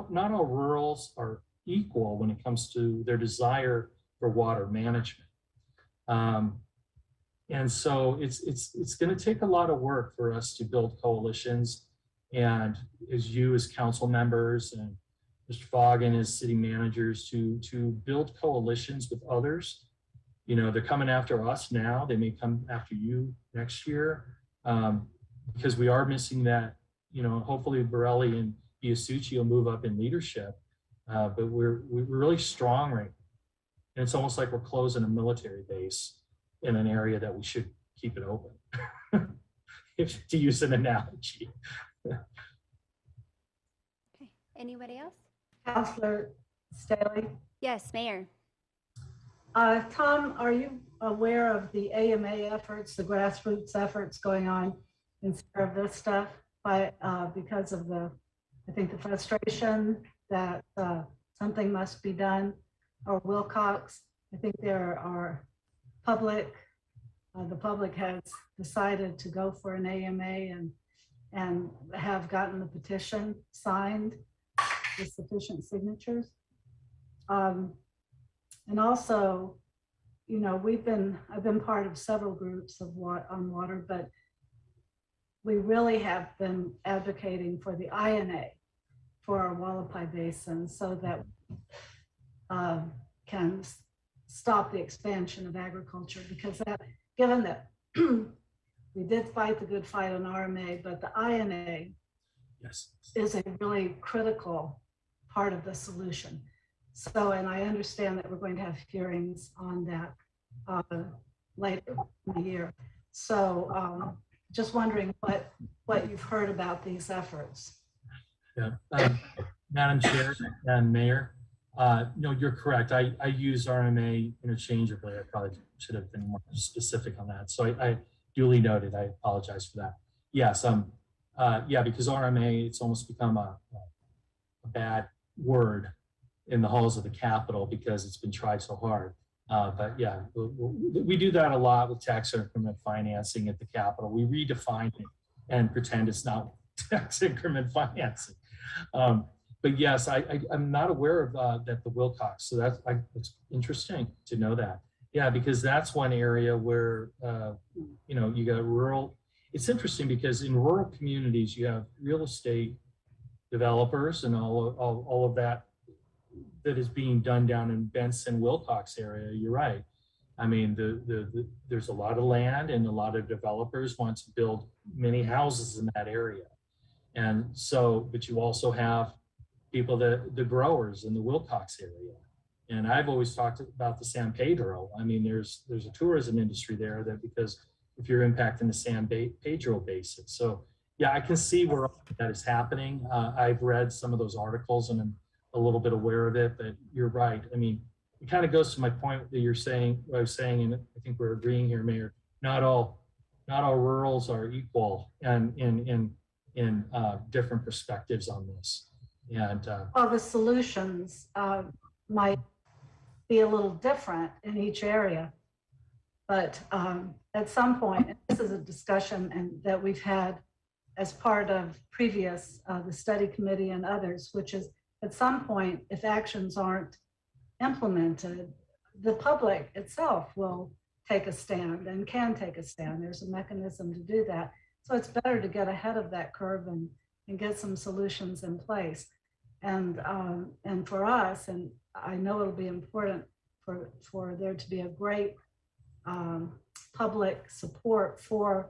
Not all rurals are equal when it comes to their desire for water management. And so it's going to take a lot of work for us to build coalitions, and as council members and Mr. Foggin as city managers to build coalitions with others. You know, they're coming after us now. They may come after you next year, because we are missing that. You know, hopefully Borelli and Biasucci will move up in leadership, but we're really strong right now. And it's almost like we're closing a military base in an area that we should keep it open, to use an analogy. Okay. Anybody else? Counselor Staley. Yes, Mayor. Tom, are you aware of the AMA efforts, the grassroots efforts going on in Sierra Vista because of I think the frustration that something must be done, or Wilcox? I think there are the public has decided to go for an AMA and have gotten the petition signed with sufficient signatures. And also, you know, I've been part of several groups on water, but we really have been advocating for the INA for our Wallapai Basin, so that can stop the expansion of agriculture, because that, given that we did fight the good fight on RMA, but the INA Yes. is a really critical part of the solution. So, and I understand that we're going to have hearings on that later in the year. So just wondering what you've heard about these efforts. Yeah. Madam Chair and Mayor, no, you're correct. I use RMA interchangeably. I probably should have been more specific on that. So I duly noted. I apologize for that. Yes. Yeah, because RMA, it's almost become a bad word in the halls of the Capitol because it's been tried so hard. But yeah, we do that a lot with tax increment financing at the Capitol. We redefine it and pretend it's not tax increment financing. But yes, I'm not aware of that the Wilcox. So it's interesting to know that. Yeah, because that's one area where, you know, you got rural. It's interesting because in rural communities, you have real estate developers and all of that is being done down in Benson, Wilcox area. You're right. I mean, there's a lot of land and a lot of developers want to build many houses in that area. And so, but you also have people the growers in the Wilcox area. And I've always talked about the San Pedro. I mean, there's a tourism industry there that because if you're impacting the San Pedro basin. So yeah, I can see where that is happening. I've read some of those articles and I'm a little bit aware of it, but you're right. I mean, it kind of goes to my point that you're saying, what I was saying, and I think we're agreeing here, Mayor, not all rurals are equal and in different perspectives on this. And well, the solutions might be a little different in each area, but at some point, and this is a discussion that we've had as part of previous, the study committee and others, which is at some point, if actions aren't implemented, the public itself will take a stand and can take a stand. There's a mechanism to do that. So it's better to get ahead of that curve and get some solutions in place. And for us, and I know it'll be important for there to be a great public support for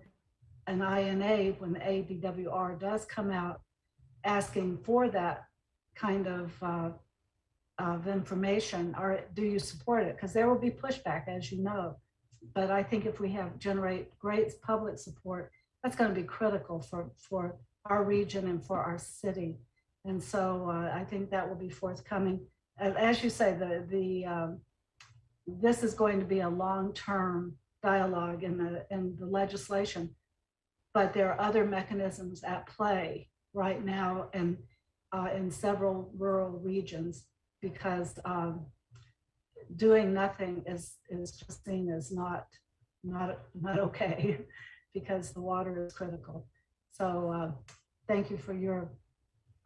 an INA when the ADWR does come out asking for that kind of information, or do you support it? Because there will be pushback, as you know. But I think if we generate great public support, that's going to be critical for our region and for our city. And so I think that will be forthcoming. As you say, this is going to be a long-term dialogue in the legislation, but there are other mechanisms at play right now and in several rural regions, because doing nothing is just seen as not okay, because the water is critical. So thank you for your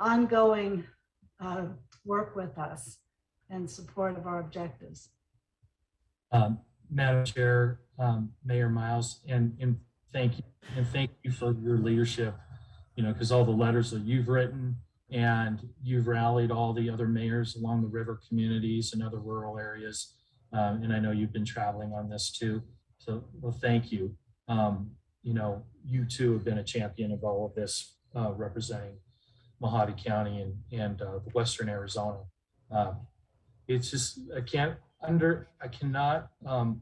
ongoing work with us and support of our objectives. Madam Chair, Mayor Miles, and thank you for your leadership, you know, because all the letters that you've written and you've rallied all the other mayors along the river communities and other rural areas. And I know you've been traveling on this too. So, well, thank you. You know, you too have been a champion of all of this, representing Mojave County and Western Arizona. It's just, I cannot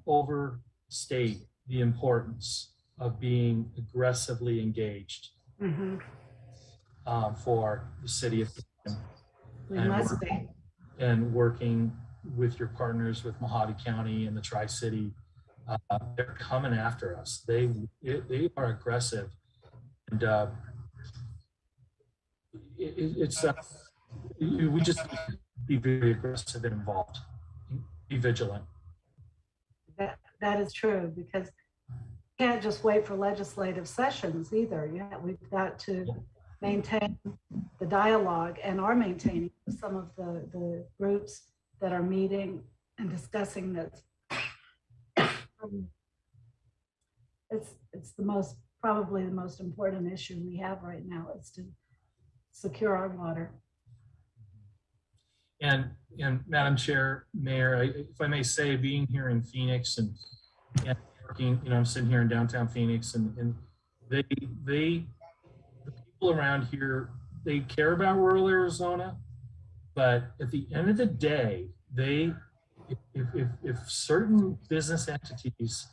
overstate the importance of being aggressively engaged for the city of Kingman. We must be. And working with your partners with Mojave County and the Tri-City. They're coming after us. They are aggressive, and we just be very aggressive and involved. Be vigilant. That is true, because you can't just wait for legislative sessions either. Yeah, we've got to maintain the dialogue and are maintaining some of the groups that are meeting and discussing this. It's probably the most important issue we have right now, is to secure our water. And Madam Chair, Mayor, if I may say, being here in Phoenix and working, I'm sitting here in downtown Phoenix, and the people around here, they care about rural Arizona, but at the end of the day, if certain business entities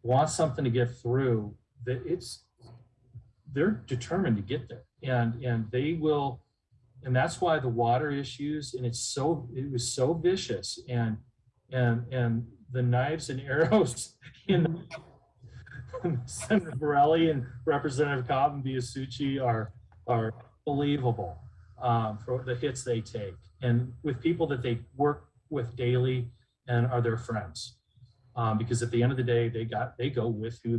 want something to get through, they're determined to get there, and they will. And that's why the water issues, and it was so vicious, and the knives and arrows in Senator Borelli and Representative Cotton Biasucci are believable for the hits they take, and with people that they work with daily and are their friends, because at the end of the day, they go with who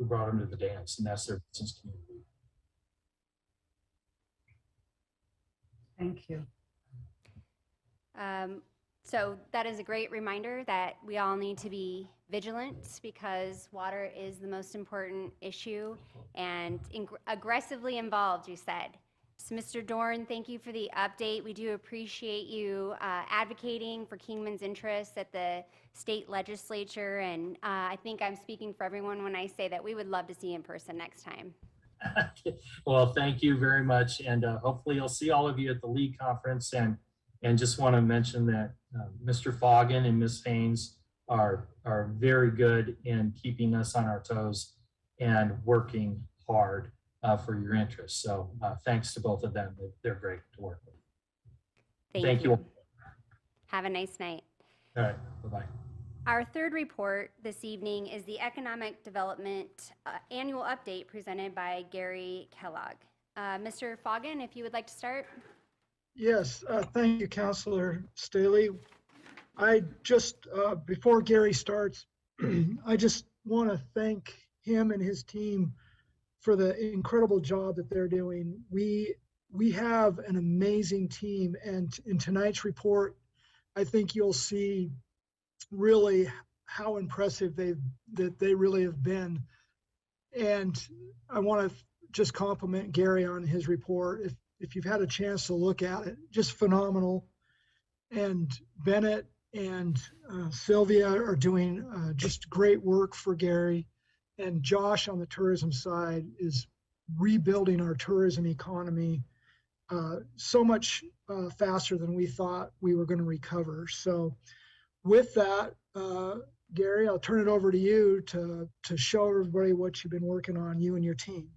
brought them to the dance, and that's their business community. Thank you. So that is a great reminder that we all need to be vigilant because water is the most important issue and aggressively involved, you said. So Mr. Dorn, thank you for the update. We do appreciate you advocating for Kingman's interests at the state legislature, and I think I'm speaking for everyone when I say that we would love to see you in person next time. Well, thank you very much, and hopefully I'll see all of you at the League conference. And just want to mention that Mr. Foggin and Ms. Haynes are very good in keeping us on our toes and working hard for your interests. So thanks to both of them. They're great to work with. Thank you. Have a nice night. All right, bye-bye. Our third report this evening is the Economic Development Annual Update presented by Gary Kellogg. Mr. Foggin, if you would like to start. Yes, thank you, Councilor Staley. I just, before Gary starts, I just want to thank him and his team for the incredible job that they're doing. We have an amazing team, and in tonight's report, I think you'll see really how impressive they really have been. And I want to just compliment Gary on his report. If you've had a chance to look at it, just phenomenal. And Bennett and Sylvia are doing just great work for Gary. And Josh on the tourism side is rebuilding our tourism economy so much faster than we thought we were going to recover. So with that, Gary, I'll turn it over to you to show everybody what you've been working on, you and your team.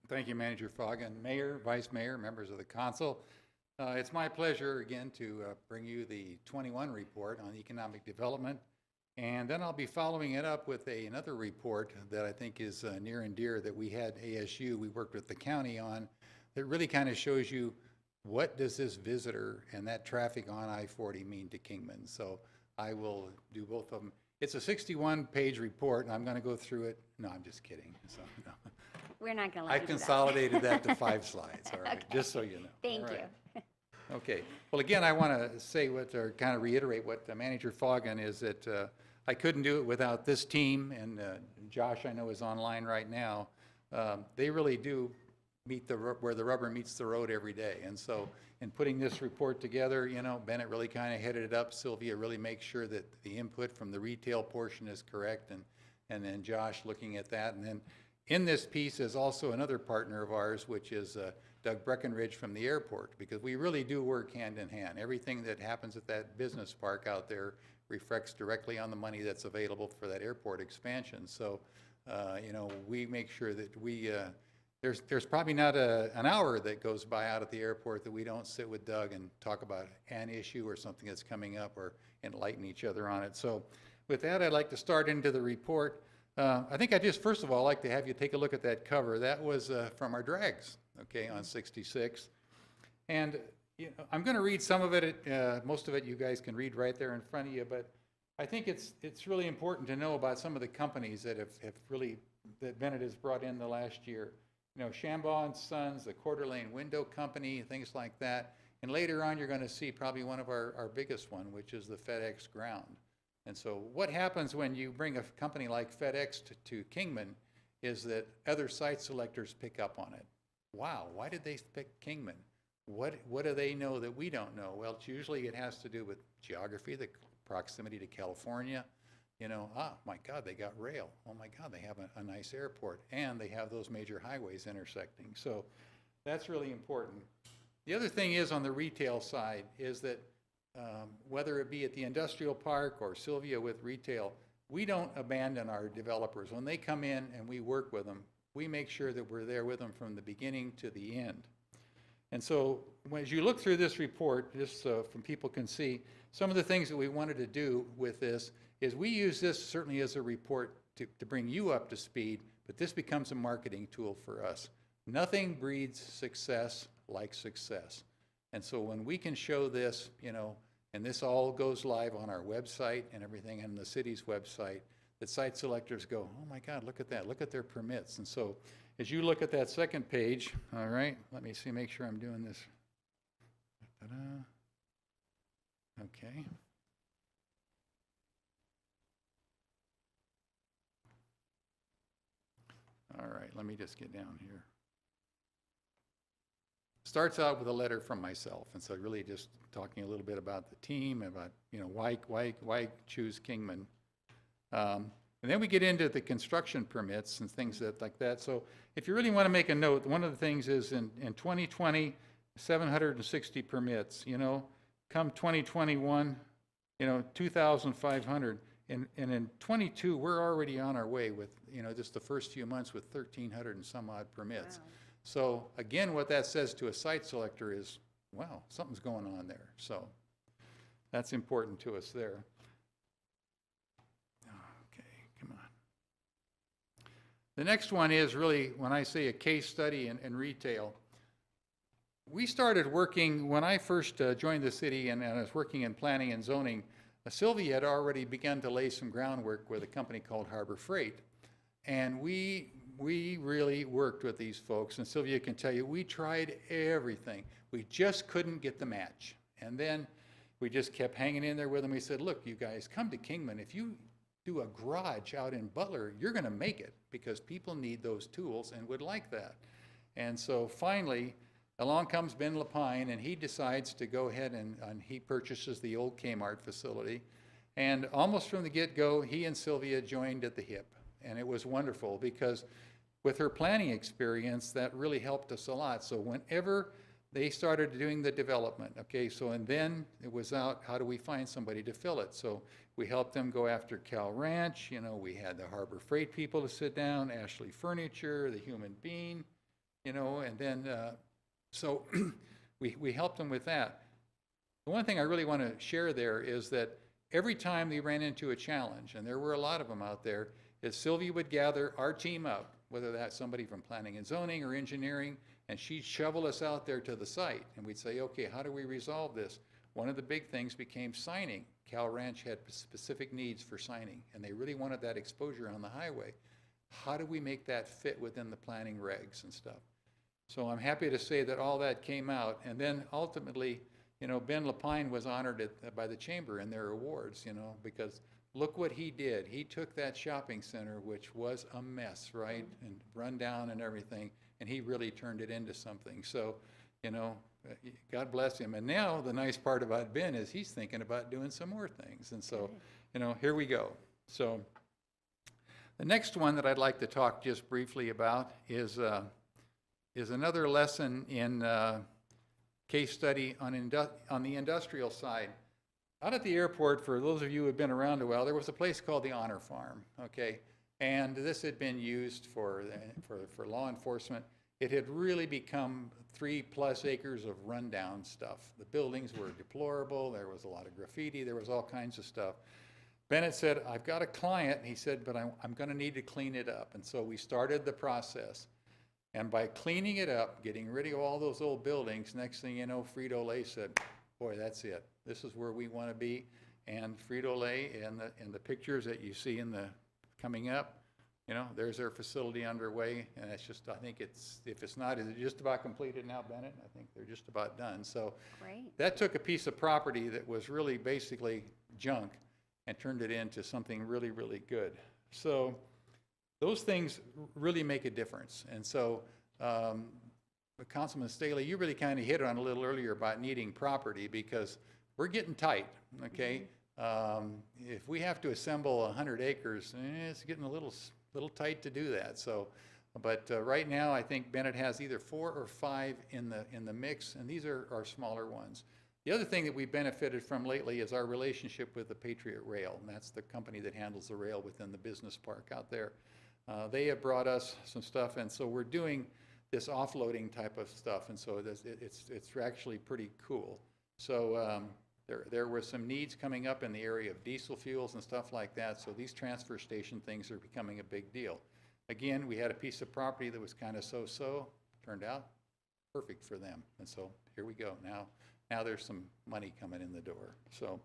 Thank you, Manager Foggin, Mayor, Vice Mayor, members of the Council. It's my pleasure again to bring you the 21 report on economic development. And then I'll be following it up with another report that I think is near and dear that we had ASU, we worked with the county on, that really kind of shows you what does this visitor and that traffic on I-40 mean to Kingman. So I will do both of them. It's a 61-page report, and I'm going to go through it. No, I'm just kidding. So, no. We're not going to let I've you do that. consolidated that to 5 slides, all right, Okay. just so you know. Thank All right. you. Okay. Well, again, I want to say or kind of reiterate what Manager Foggin is that I couldn't do it without this team, and Josh, I know, is online right now. They really do meet where the rubber meets the road every day. And so in putting this report together, Bennett really kind of headed it up. Sylvia really makes sure that the input from the retail portion is correct, and then Josh looking at that. And then in this piece is also another partner of ours, which is Doug Breckenridge from the airport, because we really do work hand in hand. Everything that happens at that business park out there reflects directly on the money that's available for that airport expansion. So, we make sure that there's probably not an hour that goes by out at the airport that we don't sit with Doug and talk about an issue or something that's coming up or enlighten each other on it. So with that, I'd like to start into the report. I think I just, first of all, like to have you take a look at that cover. That was from our drags, okay, on 66. And I'm going to read some of it. Most of it you guys can read right there in front of you, but I think it's really important to know about some of the companies that that Bennett has brought in the last year. Shambaugh and Sons, the Coeur d'Alene Window Company, things like that. And later on, you're going to see probably one of our biggest one, which is the FedEx Ground. And so what happens when you bring a company like FedEx to Kingman is that other site selectors pick up on it. Wow, why did they pick Kingman? What do they know that we don't know? Well, it's usually it has to do with geography, the proximity to California. You know, my God, they got rail. Oh my God, they have a nice airport, and they have those major highways intersecting. So that's really important. The other thing is on the retail side is that whether it be at the industrial park or Sylvia with retail, we don't abandon our developers. When they come in and we work with them, we make sure that we're there with them from the beginning to the end. And so as you look through this report, just so from people can see, some of the things that we wanted to do with this is we use this certainly as a report to bring you up to speed, but this becomes a marketing tool for us. Nothing breeds success like success. And so when we can show this, you know, and this all goes live on our website and everything, and the city's website, that site selectors go, oh my God, look at that, look at their permits. And so as you look at that second page, all right, let me see, make sure I'm doing this. Ta-da. Okay. All right, let me just get down here. Starts out with a letter from myself, and so really just talking a little bit about the team, about, you know, why choose Kingman. And then we get into the construction permits and things like that. So if you really want to make a note, one of the things is in 2020, 760 permits, you know, come 2021, you know, 2,500. And in 22, we're already on our way with, you know, just the first few months with 1,300 and some odd permits. Wow. So again, what that says to a site selector is, wow, something's going on there. So that's important to us there. Okay, come on. The next one is really, when I say a case study in retail, we started working, when I first joined the city and I was working in planning and zoning, Sylvia had already begun to lay some groundwork with a company called Harbor Freight. And we really worked with these folks, and Sylvia can tell you, we tried everything. We just couldn't get the match. And then we just kept hanging in there with them. We said, look, you guys, come to Kingman. If you do a garage out in Butler, you're gonna make it, because people need those tools and would like that. And so finally, along comes Ben Lapine, and he decides to go ahead and he purchases the old Kmart facility. And almost from the get-go, he and Sylvia joined at the hip. And it was wonderful, because with her planning experience, that really helped us a lot. So whenever they started doing the development, okay, so and then it was out, how do we find somebody to fill it? So we helped them go after Cal Ranch, you know, we had the Harbor Freight people to sit down, Ashley Furniture, the Human Bean, you know, and then, so we helped them with that. The one thing I really want to share there is that every time they ran into a challenge, and there were a lot of them out there, is Sylvia would gather our team up, whether that's somebody from planning and zoning or engineering, and she'd shovel us out there to the site. And we'd say, okay, how do we resolve this? One of the big things became signing. Cal Ranch had specific needs for signing, and they really wanted that exposure on the highway. How do we make that fit within the planning regs and stuff? So I'm happy to say that all that came out. And then ultimately, you know, Ben Lapine was honored by the chamber in their awards, you know, because look what he did. He took that shopping center, which was a mess, right, and run down and everything, and he really turned it into something. So, you know, God bless him. And now the nice part about Ben is he's thinking about doing some more things. And so, you know, here we go. So the next one that I'd like to talk just briefly about is another lesson in case study on the industrial side. Out at the airport, for those of you who have been around a while, there was a place called the Honor Farm, okay? And this had been used for law enforcement. It had really become 3+ acres of rundown stuff. The buildings were deplorable. There was a lot of graffiti. There was all kinds of stuff. Bennett said, I've got a client, and he said, but I'm going to need to clean it up. And so we started the process. And by cleaning it up, getting rid of all those old buildings, next thing you know, Frito-Lay said, boy, that's it. This is where we want to be. And Frito-Lay and the pictures that you see coming up, you know, there's their facility underway. And it's just, I think it's, if it's not, is it just about completed now, Bennett? I think they're just about done. So Great. That took a piece of property that was really basically junk and turned it into something really, really good. So those things really make a difference. And so Councilman Staley, you really kind of hit on a little earlier about needing property because we're getting tight, okay? If we have to assemble 100 acres, it's getting a little tight to do that. So, but right now, I think Bennett has either 4 or 5 in the mix, and these are our smaller ones. The other thing that we benefited from lately is our relationship with the Patriot Rail, and that's the company that handles the rail within the business park out there. They have brought us some stuff, and so we're doing this offloading type of stuff, and so it's actually pretty cool. So there were some needs coming up in the area of diesel fuels and stuff like that, so these transfer station things are becoming a big deal. Again, we had a piece of property that was kind of so-so, turned out perfect for them, and so here we go. Now there's some money coming in the door. So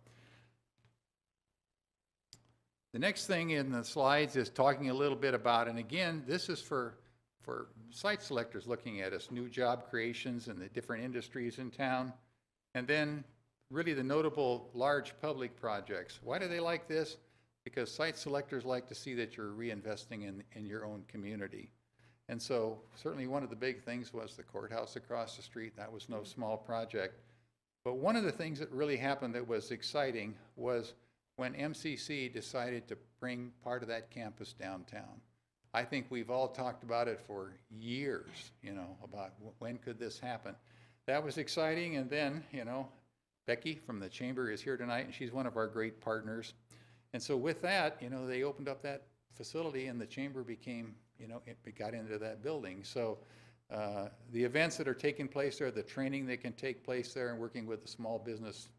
the next thing in the slides is talking a little bit about, and again, this is for site selectors looking at us, new job creations in the different industries in town, and then really the notable large public projects. Why do they like this? Because site selectors like to see that you're reinvesting in your own community. And so certainly one of the big things was the courthouse across the street. That was no small project. But one of the things that really happened that was exciting was when MCC decided to bring part of that campus downtown. I think we've all talked about it for years, about when could this happen. That was exciting, and then, Becky from the Chamber is here tonight, and she's one of our great partners. And so with that, they opened up that facility, and the Chamber became, it got into that building. So the events that are taking place there, the training that can take place there, and working with the small business,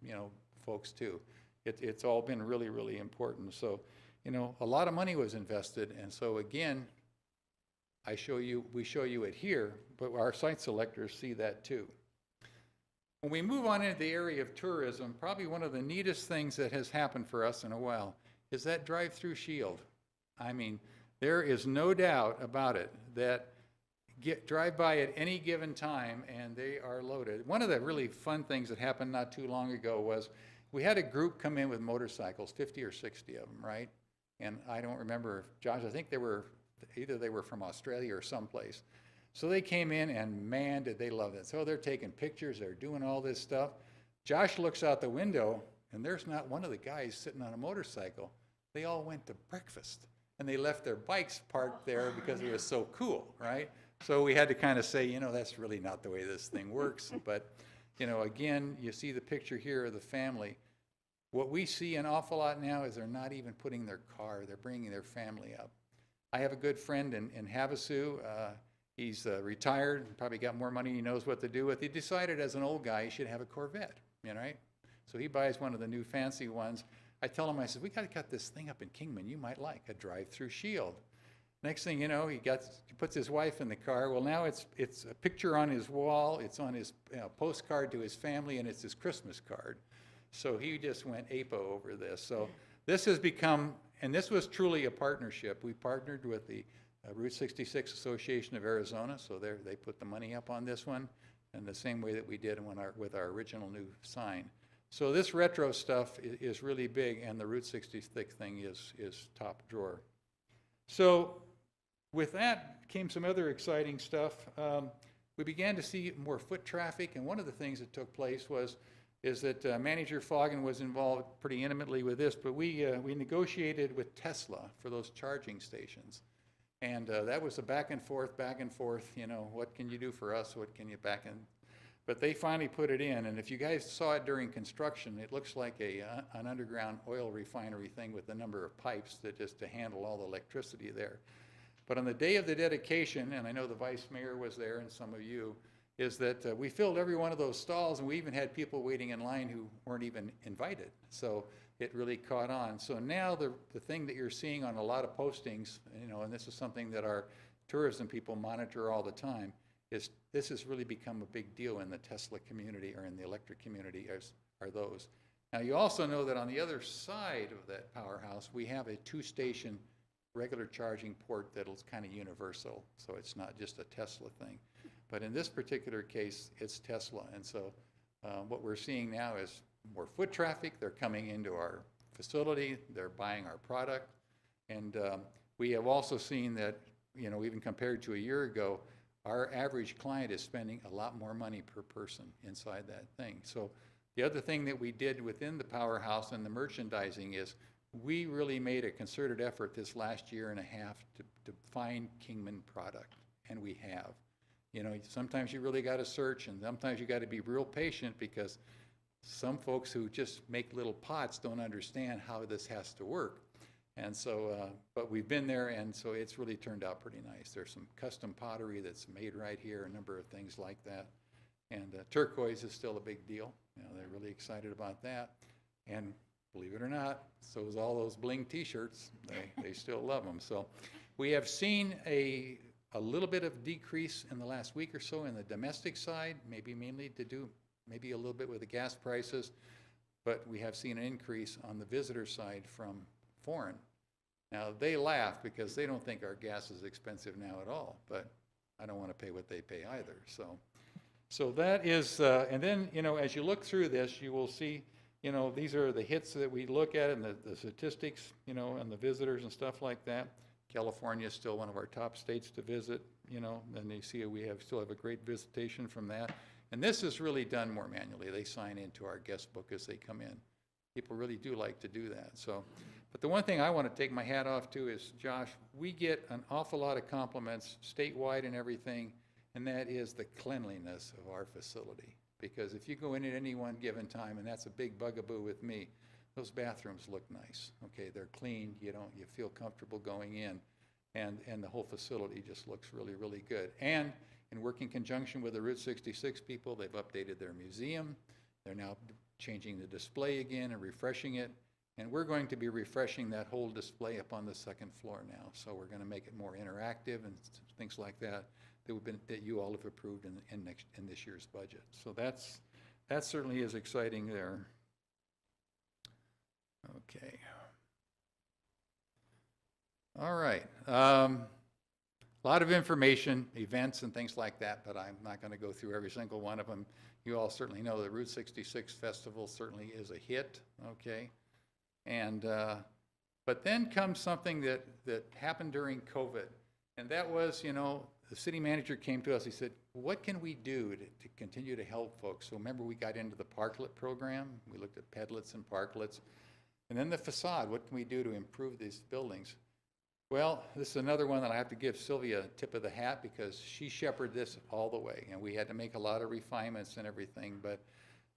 folks too. It's all been really, really important. So, a lot of money was invested, and so again, we show you it here, but our site selectors see that too. When we move on into the area of tourism, probably one of the neatest things that has happened for us in a while is that drive-through shield. I mean, there is no doubt about it that drive by at any given time and they are loaded. One of the really fun things that happened not too long ago was we had a group come in with motorcycles, 50 or 60 of them, right? And I don't remember, Josh, I think either they were from Australia or someplace. So they came in and man, did they love it. So they're taking pictures, they're doing all this stuff. Josh looks out the window and there's not one of the guys sitting on a motorcycle. They all went to breakfast and they left their bikes parked there because it was so cool, right? So we had to kind of say, that's really not the way this thing works. But, again, you see the picture here of the family. What we see an awful lot now is they're not even putting their car, they're bringing their family up. I have a good friend in Havasu. He's retired, probably got more money he knows what to do with. He decided as an old guy he should have a Corvette, right? So he buys one of the new fancy ones. I tell him, I said, we got to cut this thing up in Kingman. You might like a drive-through shield. Next thing you know, he puts his wife in the car. Well, now it's a picture on his wall. It's on his postcard to his family, and it's his Christmas card. So he just went apo over this. So this has become, and this was truly a partnership. We partnered with the Route 66 Association of Arizona, so they put the money up on this one, and the same way that we did with our original new sign. So this retro stuff is really big, and the Route 66 thing is top drawer. So with that came some other exciting stuff. We began to see more foot traffic, and one of the things that took place is that Manager Foggin was involved pretty intimately with this, but we negotiated with Tesla for those charging stations. And that was a back and forth, what can you do for us, what can you back in? But they finally put it in, and if you guys saw it during construction, it looks like an underground oil refinery thing with the number of pipes just to handle all the electricity there. But on the day of the dedication, and I know the Vice Mayor was there and some of you, is that we filled every one of those stalls, and we even had people waiting in line who weren't even invited. So it really caught on. So now the thing that you're seeing on a lot of postings, and this is something that our tourism people monitor all the time, is this has really become a big deal in the Tesla community or in the electric community are those. Now you also know that on the other side of that powerhouse, we have a 2-station regular charging port that'll kind of universal. So it's not just a Tesla thing. But in this particular case, it's Tesla. And so what we're seeing now is more foot traffic. They're coming into our facility. They're buying our product. And we have also seen that, even compared to a year ago, our average client is spending a lot more money per person inside that thing. So the other thing that we did within the powerhouse and the merchandising is we really made a concerted effort this last year and a half to find Kingman product, and we have. You know, sometimes you really got to search, and sometimes you got to be real patient, because some folks who just make little pots don't understand how this has to work. And so, but we've been there, and so it's really turned out pretty nice. There's some custom pottery that's made right here, a number of things like that. And turquoise is still a big deal. You know, they're really excited about that. And believe it or not, so is all those bling t-shirts. They still love them. So we have seen a little bit of decrease in the last week or so in the domestic side, maybe mainly to do maybe a little bit with the gas prices, but we have seen an increase on the visitor side from foreign. Now, they laugh because they don't think our gas is expensive now at all, but I don't want to pay what they pay either. So that is, and then, you know, as you look through this, you will see, you know, these are the hits that we look at, and the statistics, you know, and the visitors and stuff like that. California is still one of our top states to visit, you know, and you see still have a great visitation from that. And this is really done more manually. They sign into our guest book as they come in. People really do like to do that. So, but the one thing I want to take my hat off to is, Josh, we get an awful lot of compliments statewide and everything, and that is the cleanliness of our facility. Because if you go in at any one given time, and that's a big bugaboo with me, those bathrooms look nice. Okay, they're clean. You feel comfortable going in, and the whole facility just looks really, really good. And in working conjunction with the Route 66 people, they've updated their museum. They're now changing the display again and refreshing it. And we're going to be refreshing that whole display up on the second floor now. So we're going to make it more interactive and things like that that you all have approved in this year's budget. So that certainly is exciting there. Okay. All right. A lot of information, events and things like that, but I'm not going to go through every single one of them. You all certainly know the Route 66 Festival certainly is a hit, okay? And, but then comes something that happened during COVID, and that was, you know, the city manager came to us, he said, what can we do to continue to help folks? So remember, we got into the parklet program, we looked at pedlets and parklets, and then the facade, what can we do to improve these buildings? Well, this is another one that I have to give Sylvia a tip of the hat, because she shepherded this all the way, and we had to make a lot of refinements and everything, but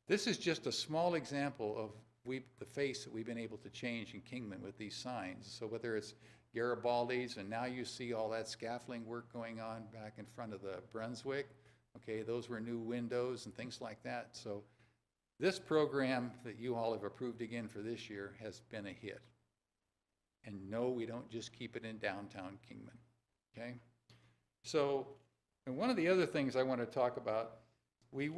this is just a small example of the face that we've been able to change in Kingman with these signs. So whether it's Garibaldi's, and now you see all that scaffolding work going on back in front of the Brunswick, okay, those were new windows and things like that. So this program that you all have approved again for this year has been a hit. And no, we don't just keep it in downtown Kingman, okay? So, and one of the other things I want to talk about, we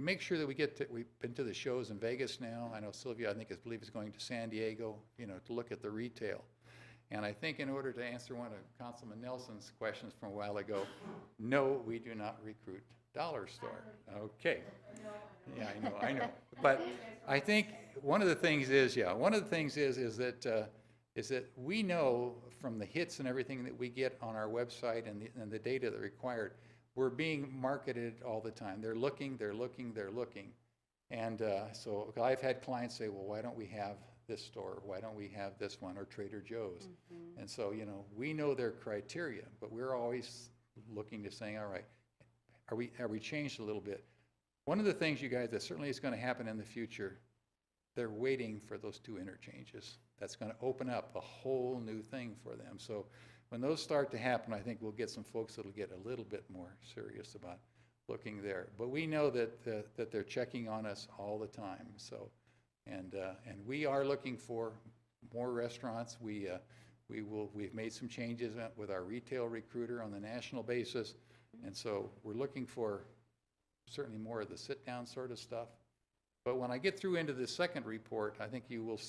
make sure that we've been to the shows in Vegas now. I know Sylvia, I believe is going to San Diego, you know, to look at the retail. And I think in order to answer one of Councilman Nelson's questions from a while ago, no, we do not recruit Dollar Store. Okay. Yeah, I know. But I think one of the things is that we know from the hits and everything that we get on our website and the data that required, we're being marketed all the time. They're looking. And so I've had clients say, well, why don't we have this store? Why don't we have this one, or Trader Joe's? Mm-hmm. And so, you know, we know their criteria, but we're always looking to saying, all right, have we changed a little bit? One of the things, you guys, that certainly is going to happen in the future, they're waiting for those two interchanges. That's going to open up a whole new thing for them. So when those start to happen, I think we'll get some folks that'll get a little bit more serious about looking there. But we know that they're checking on us all the time. So, and we are looking for more restaurants. We've made some changes with our retail recruiter on the national basis, and so we're looking for certainly more of the sit-down sort of stuff. But when I get through into the second report, I think you'll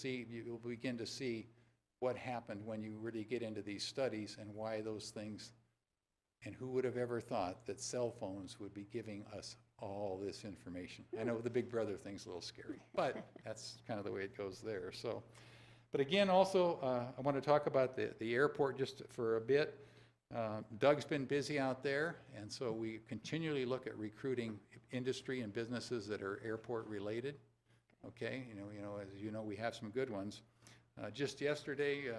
begin to see what happened when you really get into these studies and why those things, and who would have ever thought that cell phones would be giving us all this information. I know the Big Brother thing's a little scary, but that's kind of the way it goes there. So, but again, also, I want to talk about the airport just for a bit. Doug's been busy out there, and so we continually look at recruiting industry and businesses that are airport related. Okay, as you know, we have some good ones. Just yesterday,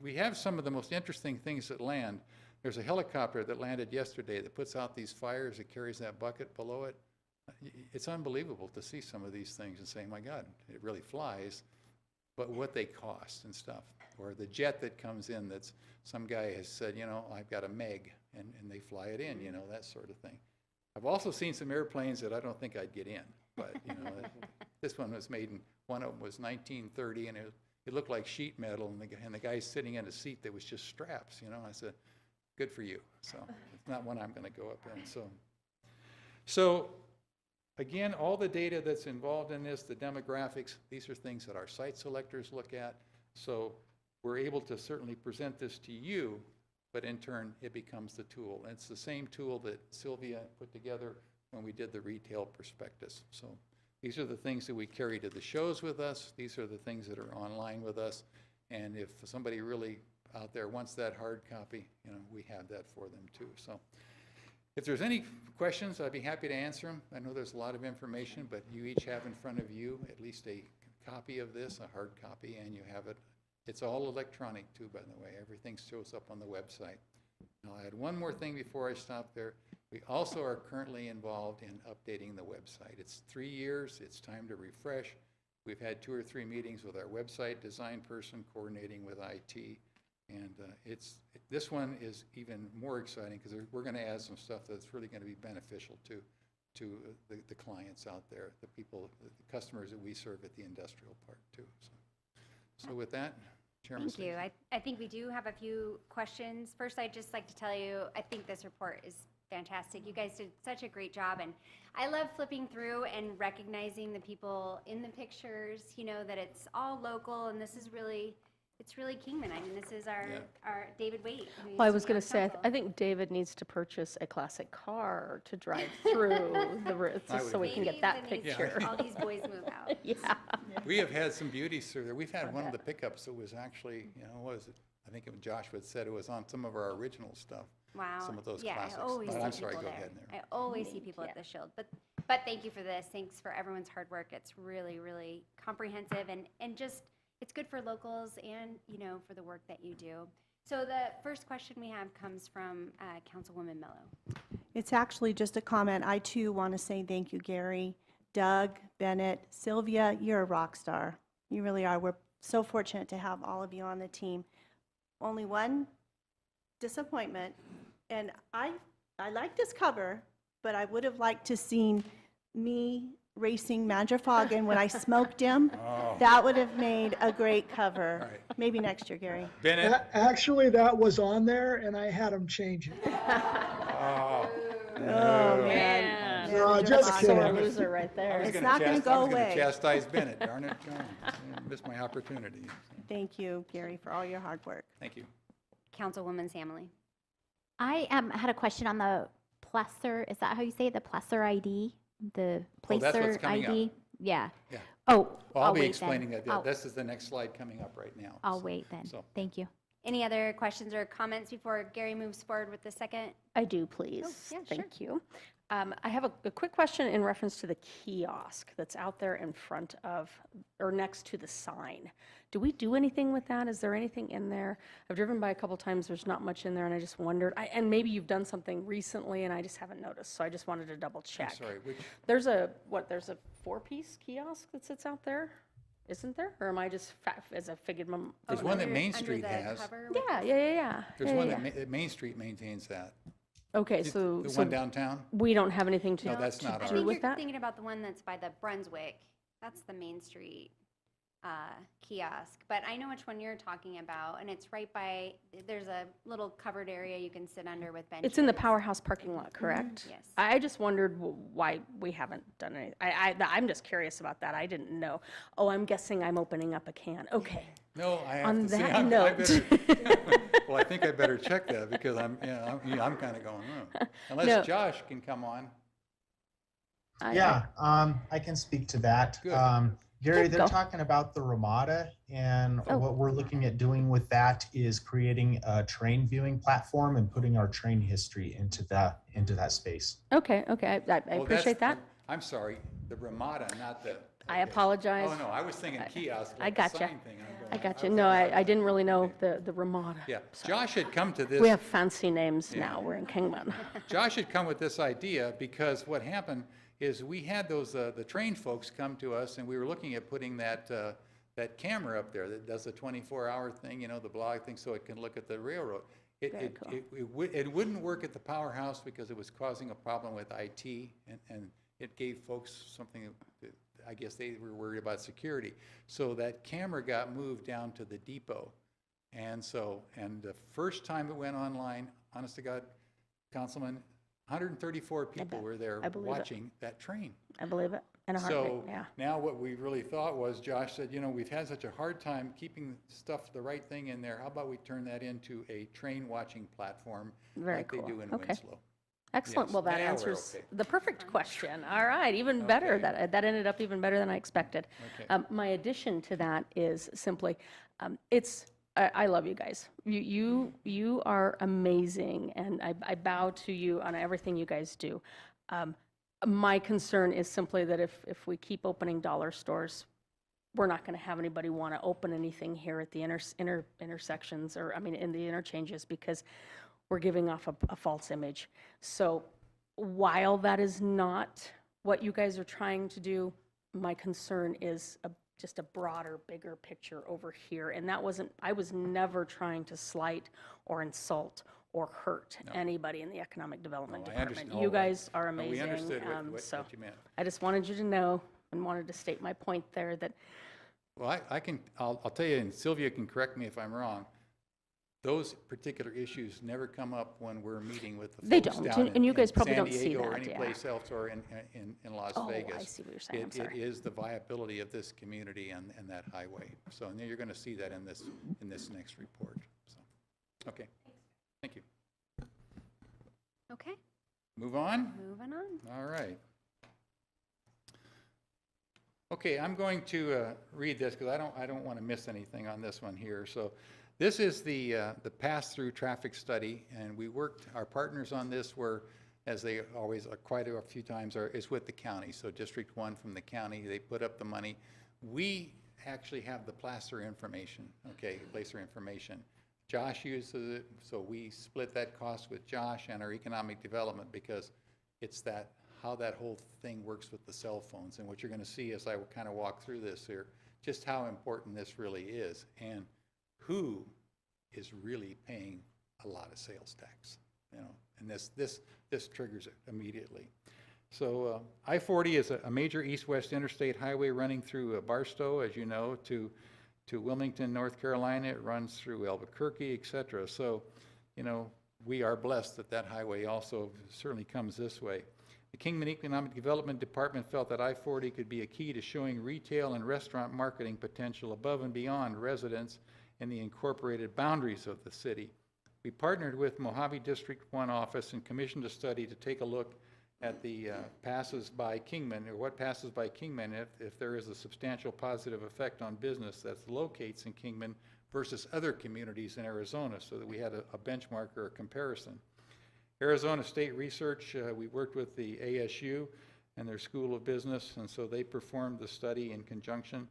we have some of the most interesting things that land. There's a helicopter that landed yesterday that puts out these fires, that carries that bucket below it. It's unbelievable to see some of these things and say, my God, it really flies, but what they cost and stuff. Or the jet that comes in, that's some guy has said, I've got a Meg, and they fly it in, that sort of thing. I've also seen some airplanes that I don't think I'd get in, but this one was made in, one of them was 1930, and it looked like sheet metal, and the guy's sitting in a seat that was just straps, I said, good for you. So it's not one I'm going to go up in. So again, all the data that's involved in this, the demographics, these are things that our site selectors look at. So we're able to certainly present this to you, but in turn, it becomes the tool. And it's the same tool that Sylvia put together when we did the retail prospectus. So these are the things that we carry to the shows with us. These are the things that are online with us. And if somebody really out there wants that hard copy, we have that for them too. So if there's any questions, I'd be happy to answer them. I know there's a lot of information, but you each have in front of you at least a copy of this, a hard copy, and you have it. It's all electronic too, by the way. Everything shows up on the website. Now, I had one more thing before I stop there. We also are currently involved in updating the website. It's 3 years. It's time to refresh. We've had 2 or 3 meetings with our website design person coordinating with IT. And this one is even more exciting because we're going to add some stuff that's really going to be beneficial to the clients out there, the people, the customers that we serve at the industrial park too. So with that, Chairman. Thank you. I think we do have a few questions. First, I'd just like to tell you, I think this report is fantastic. You guys did such a great job, and I love flipping through and recognizing the people in the pictures, that it's all local, and this is really, it's really Kingman. I mean, this is our David Waite. Well, I was going to say, I think David needs to purchase a classic car to drive through just so we can get that picture. All these boys move out. Yeah. We have had some beauties through there. We've had one of the pickups that was actually, what was it? I think Joshua said it was on some of our original stuff. Wow. Some of those yeah, classics. I always But see I'm sorry, people go there. ahead there. I always see people at the Shield. But thank you for this. Thanks for everyone's hard work. It's really, really comprehensive and just, it's good for locals and, for the work that you do. So the first question we have comes from Councilwoman Mello. It's actually just a comment. I too want to say thank you, Gary, Doug, Bennett, Sylvia. You're a rock star. You really are. We're so fortunate to have all of you on the team. Only one disappointment, and I like this cover, but I would have liked to seen me racing Madrifoggin when I smoked him. Oh. That would have made a great cover. All right. Maybe next year, Gary. Bennett? Actually, that was on there, and I had him change it. Oh. Oh, man. No, just Sore kidding. loser right there. It's not gonna go I was away. going to chastise Bennett, darn it. I missed my opportunity. Thank you, Gary, for all your hard work. Thank you. Councilwoman Samley. I had a question on the Placer, is that how you say it? The Placer ID? The Oh, that's what's Placer coming up. ID? Yeah. Yeah. Oh, Well, I'll be wait explaining then. that. This is the next slide coming up right now. I'll wait then. So- Thank you. Any other questions or comments before Gary moves forward with the second? I do, please. yeah, sure. Thank you. I have a quick question in reference to the kiosk that's out there in front of, or next to the sign. Do we do anything with that? Is there anything in there? I've driven by a couple times, there's not much in there, and I just wondered, and maybe you've done something recently and I just haven't noticed, so I just wanted to double I'm check. sorry, which, There's a 4-piece kiosk that sits out there? Isn't there? Or am I just, as a figured? there's one that Main Under Street the has. cover with Yeah. There's Yeah, one yeah. that Main Street maintains that. Okay, so. The so one downtown? we don't have anything to No, that's to not I ours. do think with you're that? thinking about the one that's by the Brunswick. That's the Main Street kiosk. But I know which one you're talking about, and it's right by, there's a little covered area you can sit under with benches. It's in the Powerhouse parking lot, correct? Yes. I just wondered why we haven't done anything. I'm just curious about that. I didn't know. Oh, I'm guessing I'm opening up a can. Okay. No, I have On to say, that I note. better, well, I think I better check that because I'm kind of going, Unless No. Josh can come on. I- Yeah, I can speak to that. Good. Gary, they're go. talking about the Ramada, and Oh. what we're looking at doing with that is creating a train viewing platform and putting our train history into that space. Okay, I Oh, appreciate that. I'm sorry, the Ramada, not the. I apologize. Oh, no, I was thinking kiosk, I like the gotcha. sign thing. and I'm I going, got you. was No, like, I didn't really know the Ramada. Yeah, Josh had come to this. We have fancy names Yeah. now. We're in Kingman. Josh had come with this idea because what happened is we had those, the train folks come to us and we were looking at putting that camera up there that does the 24-hour thing, you know, the blog thing, so it can look at the railroad. Very cool. It wouldn't work at the powerhouse because it was causing a problem with IT and it gave folks something, that I guess they were worried about security. So that camera got moved down to the depot. And the first time it went online, honest to God, Councilman, 134 people were there I believe it. watching that train. I believe it in a heartbeat. So Yeah. now what we really thought was, Josh said, you know, we've had such a hard time keeping stuff, the right thing in there. How about we turn that into a train watching platform Very like cool. they do in Okay. Winslow? Excellent. Yes, Well, that now we're answers okay. the perfect question. All right, even better. Okay. That ended up even better than I expected. Okay. My addition to that is simply, I love you guys. You are amazing, and I bow to you on everything you guys do. My concern is simply that if we keep opening dollar stores, we're not going to have anybody want to open anything here at the intersections, or I mean in the interchanges, because we're giving off a false image. So while that is not what you guys are trying to do, my concern is just a broader, bigger picture over here. And I was never trying to slight or insult or hurt anybody in the Economic Development No, I Department. understand. You Oh, guys are no, amazing. we understood So what you meant. I just wanted you to know and wanted to state my point there that Well, I'll tell you, and Sylvia can correct me if I'm wrong, those particular issues never come up when we're meeting with the They folks don't, down and you in guys probably San don't see Diego or that, any yeah. place else or in Las Oh, Vegas. I see what you're saying. I'm It sorry. is the viability of this community and that highway. So and you're going to see that in this next report. So, okay, thank you. Okay, Move on? moving on. All right. Okay, I'm going to read this because I don't want to miss anything on this one here. So this is the pass-through traffic study, and we worked, our partners on this were, as they always are quite a few times, is with the county. So District 1 from the county, they put up the money. We actually have the placer information, okay, placer information. Josh uses it, so we split that cost with Josh and our economic development because it's how that whole thing works with the cell phones. And what you're going to see as I kind of walk through this here, just how important this really is and who is really paying a lot of sales tax, you know, and this triggers it immediately. So I-40 is a major east-west interstate highway running through Barstow, as you know, to Wilmington, North Carolina. It runs through Albuquerque, et cetera. So, you know, we are blessed that highway also certainly comes this way. The Kingman Economic Development Department felt that I-40 could be a key to showing retail and restaurant marketing potential above and beyond residents in the incorporated boundaries of the city. We partnered with Mojave District 1 office and commissioned a study to take a look at the passes by Kingman, or what passes by Kingman if there is a substantial positive effect on business that locates in Kingman versus other communities in Arizona, so that we had a benchmark or a comparison. Arizona State Research, we worked with the ASU and their School of Business, and so they performed the study in conjunction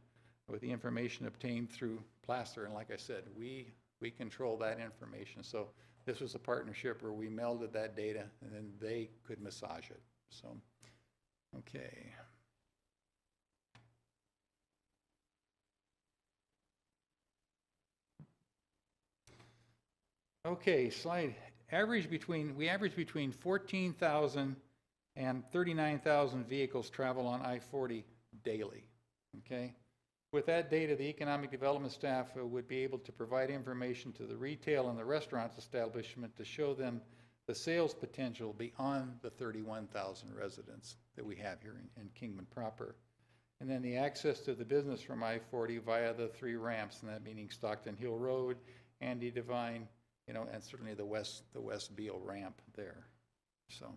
with the information obtained through Placer. And like I said, we control that information. So this was a partnership where we melded that data and then they could massage it. So, okay. Okay, slide. We average between 14,000 and 39,000 vehicles travel on I-40 daily, okay? With that data, the economic development staff would be able to provide information to the retail and the restaurant establishment to show them the sales potential beyond the 31,000 residents that we have here in Kingman proper. And then the access to the business from I-40 via the 3 ramps, and that meaning Stockton Hill Road, Andy Devine, you know, and certainly the West Beale ramp there. So.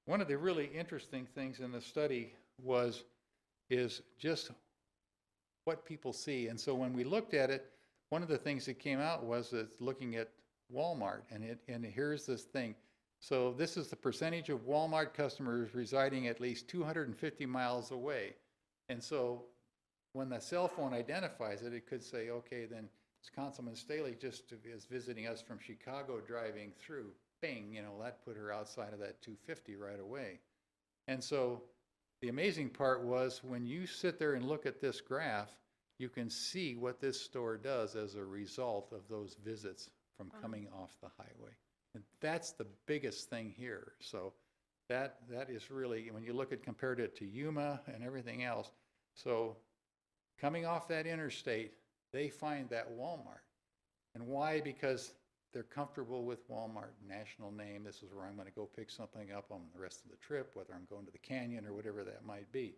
one of the really interesting things in the study is just what people see. And so when we looked at it, one of the things that came out was that looking at Walmart, and here's this thing. So this is the percentage of Walmart customers residing at least 250 miles away. And so when the cell phone identifies it, it could say, okay, then Councilman Staley just is visiting us from Chicago driving through. Bing, you know, that put her outside of that 250 right away. And so the amazing part was when you sit there and look at this graph, you can see what this store does as a result of those visits from coming off the highway. And that's the biggest thing here. So that is really, when you look at compared it to Yuma and everything else, so coming off that interstate, they find that Walmart. And why? Because they're comfortable with Walmart, national name. This is where I'm going to go pick something up on the rest of the trip, whether I'm going to the canyon or whatever that might be.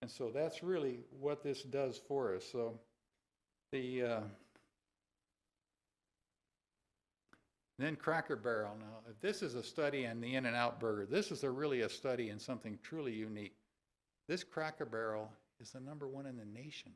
And so that's really what this does for us. So then Cracker Barrel. Now, if this is a study on the In-N-Out Burger, this is really a study in something truly unique. This Cracker Barrel is the #1 in the nation.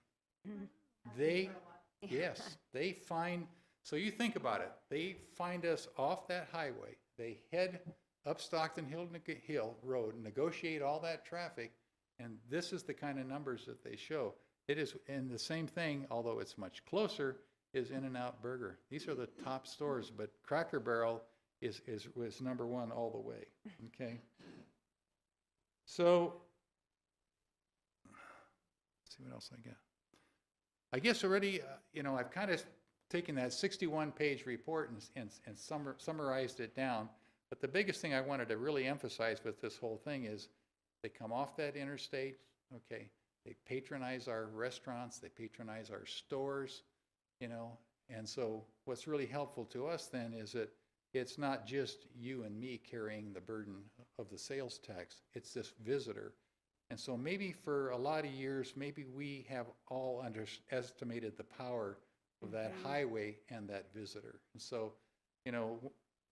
Yes, they find, so you think about it, they find us off that highway, they head up Stockton Hill Road, negotiate all that traffic, and this is the kind of numbers that they show. It is, and the same thing, although it's much closer, is In-N-Out Burger. These are the top stores, but Cracker Barrel was #1 all the way, okay? So, let's see what else I got. I guess already, you know, I've kind of taken that 61-page report and summarized it down. But the biggest thing I wanted to really emphasize with this whole thing is they come off that interstate, okay, they patronize our restaurants, they patronize our stores, you know, and so what's really helpful to us then is that it's not just you and me carrying the burden of the sales tax, it's this visitor. And so maybe for a lot of years, maybe we have all underestimated the power of that highway and that visitor. And so, you know,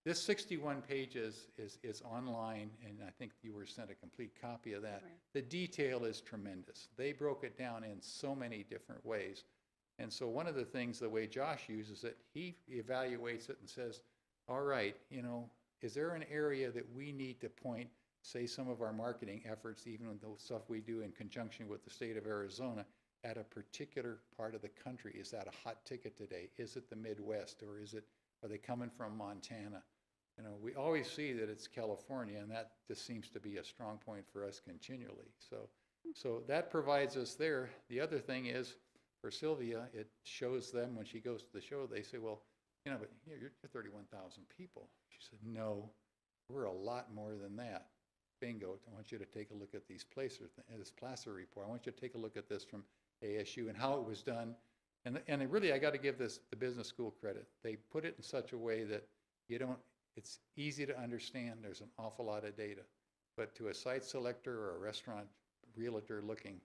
this 61 pages is online, and I think you were sent a complete copy of that. Right. The detail is tremendous. They broke it down in so many different ways. And so one of the things, the way Josh uses it, he evaluates it and says, all right, you know, is there an area that we need to point, say some of our marketing efforts, even with the stuff we do in conjunction with the state of Arizona, at a particular part of the country? Is that a hot ticket today? Is it the Midwest, or are they coming from Montana? You know, we always see that it's California, and that just seems to be a strong point for us continually. So that provides us there. The other thing is, for Sylvia, it shows them when she goes to the show, they say, well, you know, but you're 31,000 people. She said, no, we're a lot more than that. Bingo, I want you to take a look at these this placer report. I want you to take a look at this from ASU and how it was done. And really, I got to give the business school credit. They put it in such a way that it's easy to understand. There's an awful lot of data. But to a site selector or a restaurant realtor looking,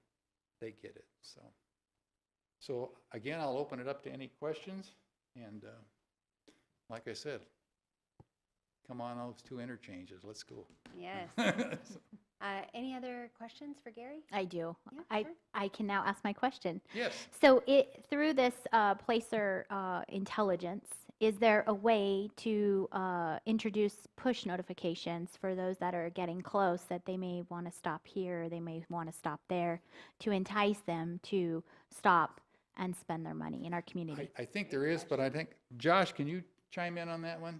they get it. So again, I'll open it up to any questions. And like I said, come on, those 2 interchanges. Let's go. Yes. Any other questions for Gary? I do. Yeah, sure. I can now ask my question. Yes. So through this placer intelligence, is there a way to introduce push notifications for those that are getting close, that they may want to stop here, or they may want to stop there, to entice them to stop and spend their money in our community? I think there is, but I think, Josh, can you chime in on that one?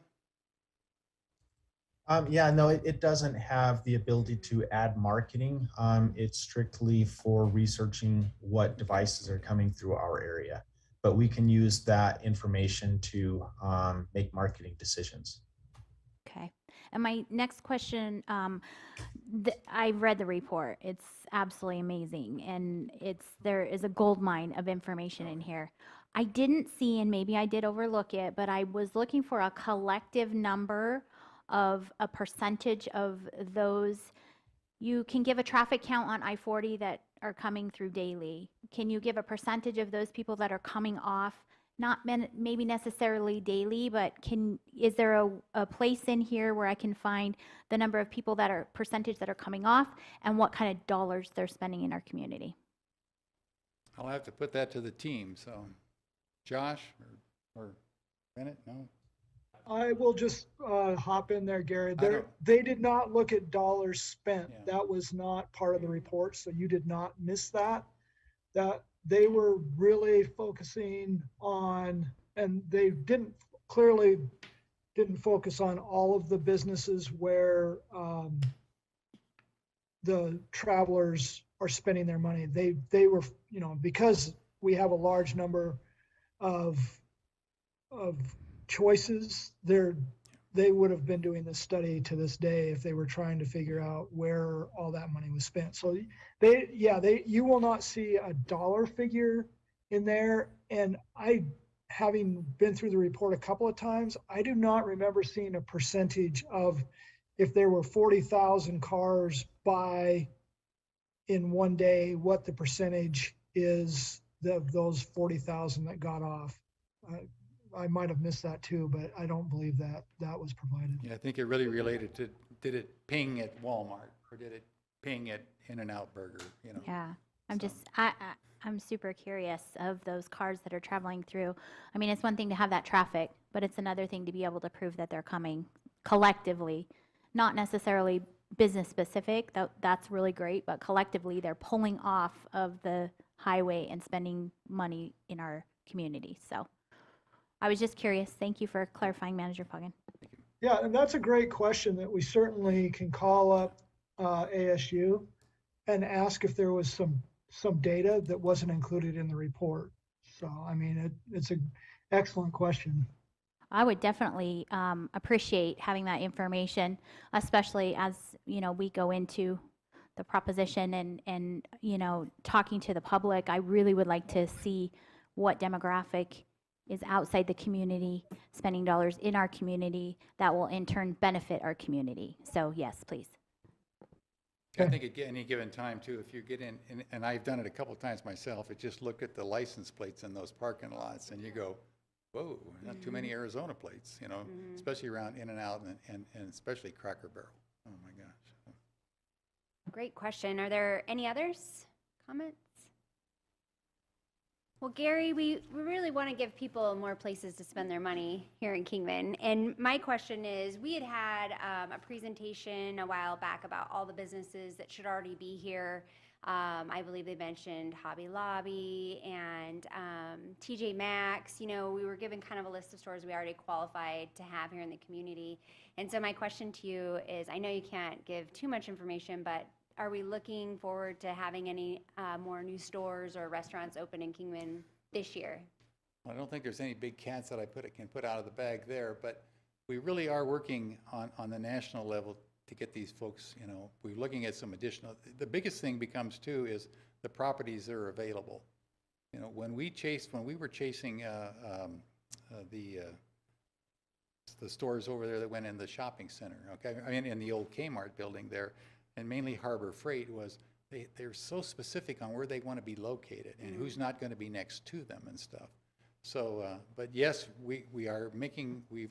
Yeah, no, it doesn't have the ability to add marketing. It's strictly for researching what devices are coming through our area. But we can use that information to make marketing decisions. Okay. And my next question, I've read the report. It's absolutely amazing. And there is a gold mine of information in here. I didn't see, and maybe I did overlook it, but I was looking for a collective number of a percentage of those. You can give a traffic count on I-40 that are coming through daily. Can you give a percentage of those people that are coming off maybe necessarily daily, but is there a place in here where I can find the number of people that are percentage that are coming off and what kind of dollars they're spending in our community? I'll have to put that to the team, so Josh or Bennett, no? I will just hop in there, Gary. don't- They did not look at dollars spent. Yeah. That was not part of the report, so you did not miss that. That they were really focusing on, and they clearly didn't focus on all of the businesses where the travelers are spending their money. They were, because we have a large number of choices, they would have been doing this study to this day if they were trying to figure out where all that money was spent. So you will not see a dollar figure in there. And having been through the report a couple of times, I do not remember seeing a percentage of if there were 40,000 cars in one day, what the percentage is of those 40,000 that got off. I might have missed that too, but I don't believe that was provided. Yeah, I think it really related to, did it ping at Walmart or did it ping at In-N-Out Burger, Yeah, I'm So- just, I'm super curious of those cars that are traveling through. I mean, it's one thing to have that traffic, but it's another thing to be able to prove that they're coming collectively, not necessarily business specific, that's really great, but collectively they're pulling off of the highway and spending money in our community. So I was just curious. Thank you for clarifying, Manager Foggin. Yeah, and that's a great question that we certainly can call up ASU and ask if there was some data that wasn't included in the report. So, I mean, it's an excellent question. I would definitely appreciate having that information, especially as, we go into the proposition and talking to the public. I really would like to see what demographic is outside the community, spending dollars in our community that will in turn benefit our community. So yes, please. I think at any given time too, if you get in, and I've done it a couple of times myself, it just look at the license plates in those parking lots and you go, whoa, not too many Arizona plates, especially around In-N-Out and especially Cracker Barrel. Oh my gosh. Great question. Are there any others? Comments? Well, Gary, we really want to give people more places to spend their money here in Kingman. And my question is, we had a presentation a while back about all the businesses that should already be here. I believe they mentioned Hobby Lobby and TJ Maxx. We were given kind of a list of stores we already qualified to have here in the community. And so my question to you is, I know you can't give too much information, but are we looking forward to having any more new stores or restaurants open in Kingman this year? I don't think there's any big cats that I can put out of the bag there, but we really are working on the national level to get these folks, we're looking at some additional, the biggest thing becomes too is the properties that are available. When we were chasing the stores over there that went in the shopping center, okay? I mean, in the old Kmart building there, and mainly Harbor Freight was, they're so specific on where they want to be located and who's not going to be next to them and stuff. So, but yes, we've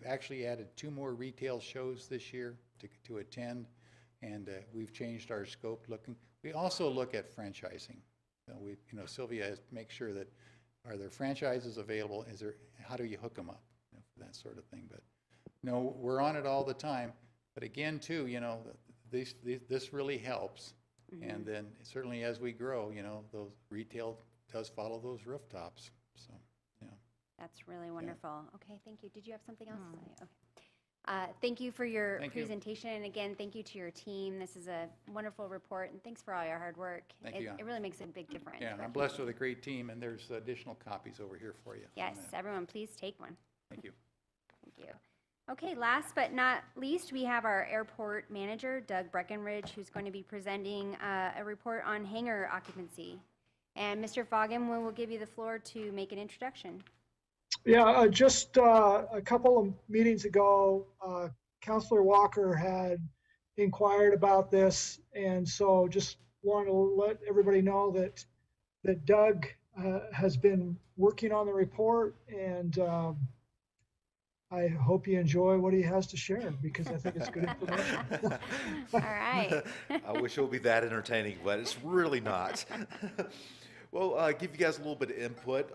actually added 2 more retail shows this year to attend, and we've changed our scope looking. We also look at franchising. So Sylvia has to make sure that, are there franchises available? How do you hook them up? That sort of thing. But no, we're on it all the time. But again, too, this really helps. Mm-hmm. And then certainly as we grow, those retail does follow those rooftops. So, yeah. That's really wonderful. Yeah. Okay, thank you. Did you have something else to say? Okay. Thank you for your presentation. And again, thank you to your team. This is a wonderful report, and thanks for all your hard work. Thank you. It really makes a big difference. Yeah, and I'm blessed with a great team, and there's additional copies over here for you. Yes, everyone, please take one. Thank you. Thank you. Okay, last but not least, we have our airport manager, Doug Breckenridge, who's going to be presenting a report on hangar occupancy. And Mr. Foggin, we will give you the floor to make an introduction. Yeah, just a couple of meetings ago, Counselor Walker had inquired about this, and so just want to let everybody know that Doug has been working on the report, and I hope you enjoy what he has to share because I think it's good information. All right. I wish it would be that entertaining, but it's really not. Well, give you guys a little bit of input.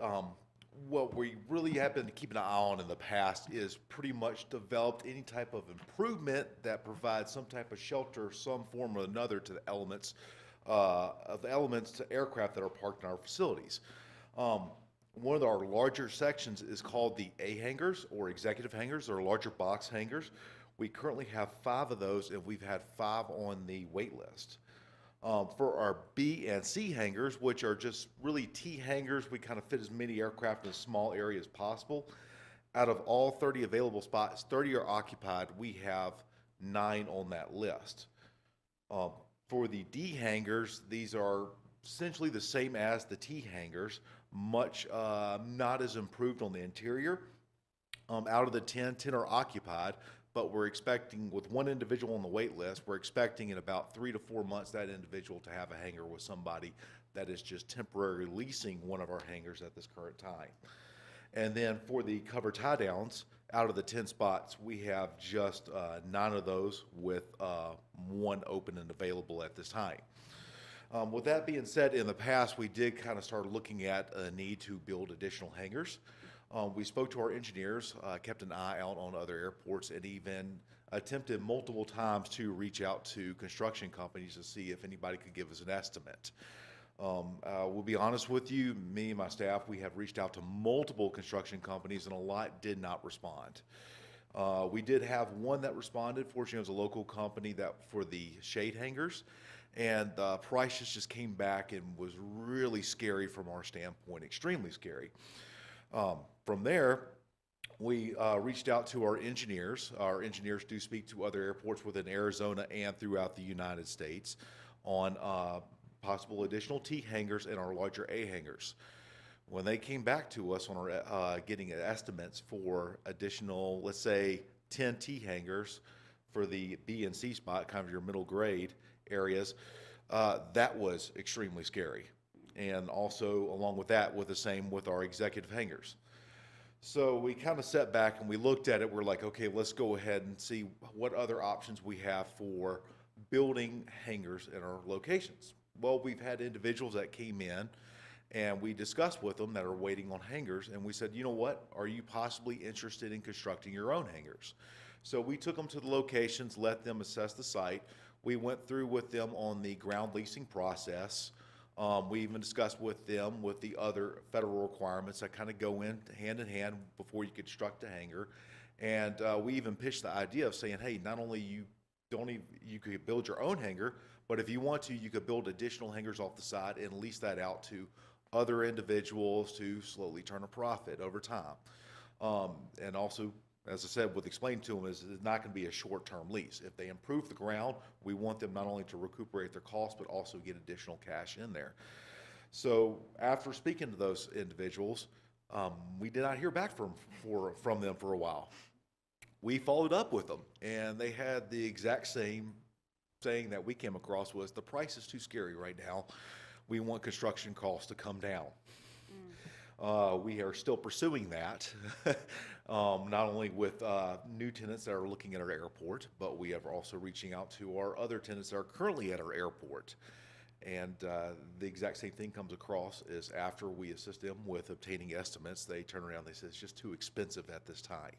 What we really have been keeping an eye on in the past is pretty much developed any type of improvement that provides some type of shelter, some form or another to the elements to aircraft that are parked in our facilities. One of our larger sections is called the A hangars or executive hangars or larger box hangars. We currently have 5 of those, and we've had 5 on the wait list. For our B and C hangars, which are just really T hangars, we kind of fit as many aircraft in a small area as possible. Out of all 30 available spots, 30 are occupied. We have 9 on that list. For the D hangars, these are essentially the same as the T hangars, much not as improved on the interior. Out of the 10 are occupied, but we're expecting, with one individual on the wait list, we're expecting in about 3 to 4 months that individual to have a hangar with somebody that is just temporarily leasing one of our hangars at this current time. And then for the cover tie downs, out of the 10 spots, we have just 9 of those with 1 open and available at this time. With that being said, in the past, we did kind of start looking at a need to build additional hangars. We spoke to our engineers, kept an eye out on other airports, and even attempted multiple times to reach out to construction companies to see if anybody could give us an estimate. We'll be honest with you, me and my staff, we have reached out to multiple construction companies, and a lot did not respond. We did have one that responded. Fortunately, it was a local company that for the shade hangars, and the prices just came back and was really scary from our standpoint, extremely scary. From there, we reached out to our engineers. Our engineers do speak to other airports within Arizona and throughout the United States on possible additional T hangars and our larger A hangars. When they came back to us on our getting estimates for additional, let's say, 10 T hangars for the B and C spot, kind of your middle grade areas, that was extremely scary. And also, along with that, with the same with our executive hangars. So we kind of sat back and we looked at it. We're like, okay, let's go ahead and see what other options we have for building hangars in our locations. Well, we've had individuals that came in and we discussed with them that are waiting on hangars, and we said, you know what, are you possibly interested in constructing your own hangars? So we took them to the locations, let them assess the site. We went through with them on the ground leasing process. We even discussed with them with the other federal requirements that kind of go in hand before you construct a hangar. And we even pitched the idea of saying, hey, not only you could build your own hangar, but if you want to, you could build additional hangars off the side and lease that out to other individuals to slowly turn a profit over time. And also, as I said, with explaining to them, is it's not going to be a short-term lease. If they improve the ground, we want them not only to recuperate their costs, but also get additional cash in there. So after speaking to those individuals, we did not hear back from them for a while. We followed up with them, and they had the exact same saying that we came across was, the price is too scary right now. We want construction costs to come down. We are still pursuing that, not only with new tenants that are looking at our airport, but we are also reaching out to our other tenants that are currently at our airport. And the exact same thing comes across is after we assist them with obtaining estimates, they turn around and they say it's just too expensive at this time.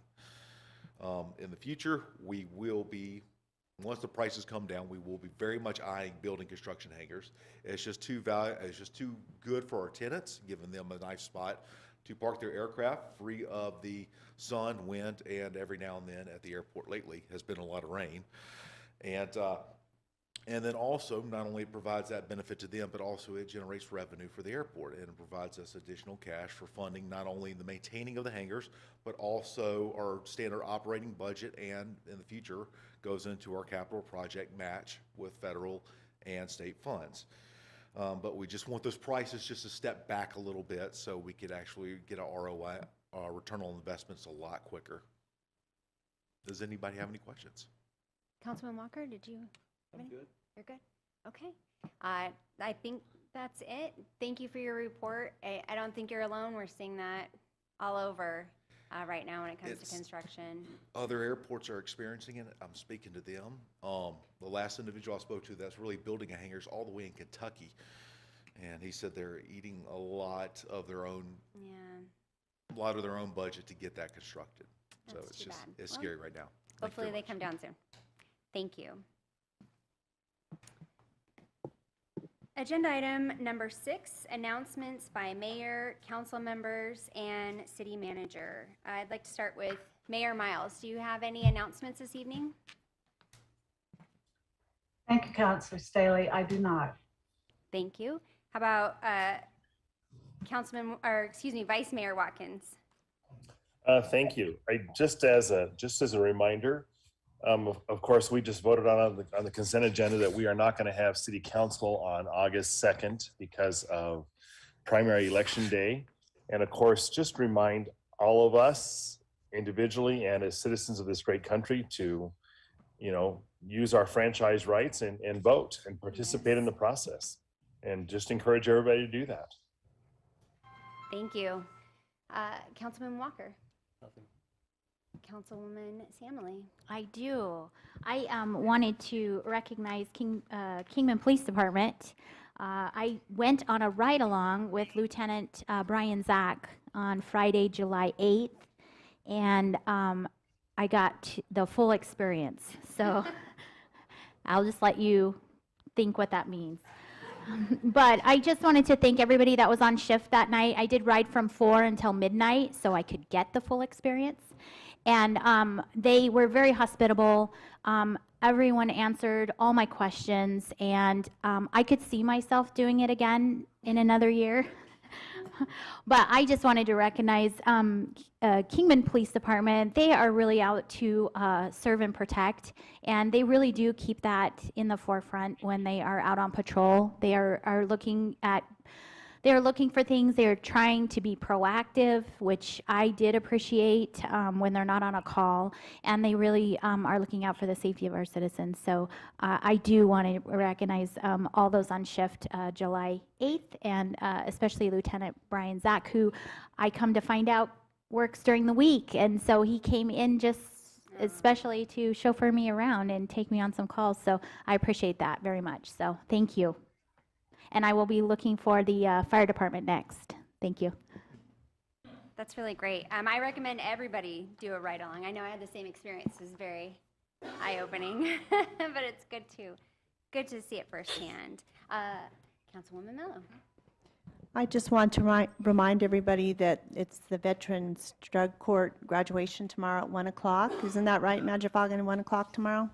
In the future, we will be, once the prices come down, we will be very much eyeing building construction hangars. It's just too good for our tenants, giving them a nice spot to park their aircraft free of the sun, wind, and every now and then at the airport lately has been a lot of rain. And then also, not only provides that benefit to them, but also it generates revenue for the airport, and it provides us additional cash for funding not only the maintaining of the hangars, but also our standard operating budget, and in the future goes into our capital project match with federal and state funds. But we just want those prices just to step back a little bit so we could actually get our ROI, return on investments, a lot quicker. Does anybody have any questions? Councilman Walker, did you? I'm good. You're good? Okay. I think That's it. Thank you for your report. I don't think you're alone. We're seeing that all over right now when it comes to construction. Other airports are experiencing it. I'm speaking to them. The last individual I spoke to that's really building a hangar is all the way in Kentucky. And he said they're eating a lot of their own budget to get that constructed. So That's it's too just, bad. it's Well, scary right now. Thank you Hopefully very they come down soon. Thank you. Agenda item number 6, announcements by mayor, council members, and city manager. I'd like to start with Mayor Miles. Do you have any announcements this evening? Thank you, Councilor Staley. I do not. Thank you. How about Vice Mayor Watkins? Thank you. Just as a reminder, of course, we just voted on the consent agenda that we are not going to have city council on August 2nd because of primary election day. And of course, just remind all of us individually and as citizens of this great country to, use our franchise rights and vote and participate in the process. And just encourage everybody to do that. Thank you. Councilman Walker. Nothing. Councilwoman Samley. I do. I wanted to recognize Kingman Police Department. I went on a ride-along with Lieutenant Brian Zach on Friday, July 8th, and I got the full experience. So I'll just let you think what that means. But I just wanted to thank everybody that was on shift that night. I did ride from 4 until midnight so I could get the full experience. And they were very hospitable. Everyone answered all my questions, and I could see myself doing it again in another year. But I just wanted to recognize Kingman Police Department. They are really out to serve and protect, and they really do keep that in the forefront when they are out on patrol. They are looking for things. They're trying to be proactive, which I did appreciate when they're not on a call, and they really are looking out for the safety of our citizens. So I do want to recognize all those on shift July 8th, and especially Lieutenant Brian Zach, who I come to find out works during the week. And so he came in just especially to chauffeur me around and take me on some calls. So I appreciate that very much. So thank you. And I will be looking for the fire department next. Thank you. That's really great. I recommend everybody do a ride-along. I know I had the same experience. It was very eye-opening, but it's good to see it firsthand. Councilwoman Mello. I just want to remind everybody that it's the Veterans Drug Court graduation tomorrow at 1 o'clock. Isn't that right, Manager Foggin, at 1 o'clock tomorrow?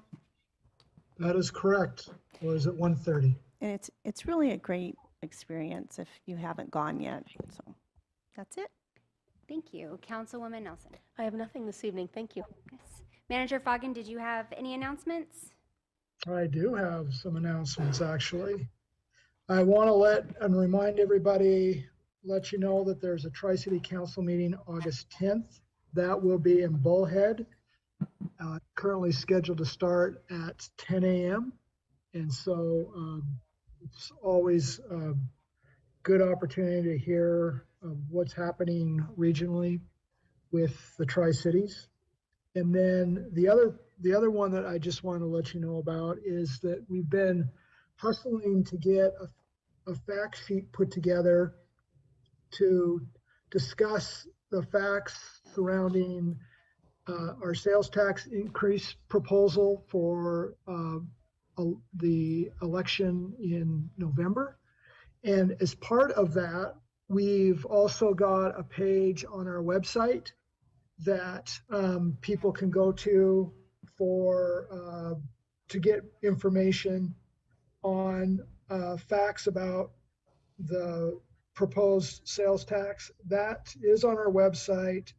That is correct. Or is it 1:30? And it's really a great experience if you haven't gone yet. So that's it. Thank you. Councilwoman Nelson. I have nothing this evening. Thank you. Yes. Manager Foggin, did you have any announcements? I do have some announcements, actually. I want to remind everybody, let you know that there's a Tri-City Council meeting August 10th. That will be in Bullhead, currently scheduled to start at 10 a.m. And so it's always a good opportunity to hear what's happening regionally with the Tri-Cities. And then the other one that I just want to let you know about is that we've been hustling to get a fact sheet put together to discuss the facts surrounding our sales tax increase proposal for the election in November. And as part of that, we've also got a page on our website that people can go to to get information on facts about the proposed sales tax. That is on our website,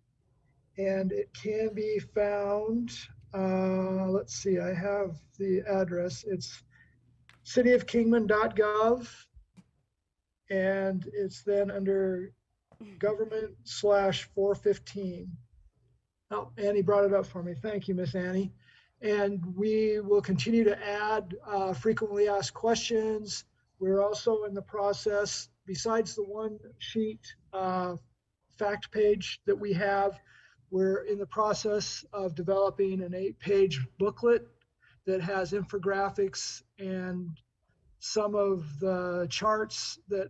and it can be found, let's see, I have the address. It's cityofkingman.gov, and it's then under government/415. Oh, Annie brought it up for me. Thank you, Miss Annie. And we will continue to add frequently asked questions, We're also in the process, besides the one sheet fact page that we have, we're in the process of developing an 8-page booklet that has infographics and some of the charts that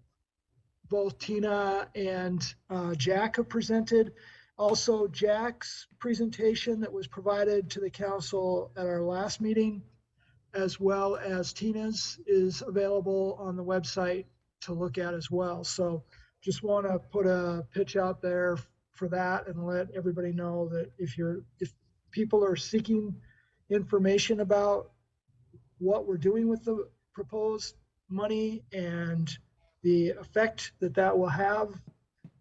both Tina and Jack have presented. Also, Jack's presentation that was provided to the council at our last meeting, as well as Tina's, is available on the website to look at as well. So just want to put a pitch out there for that and let everybody know that if people are seeking information about what we're doing with the proposed money and the effect that that will have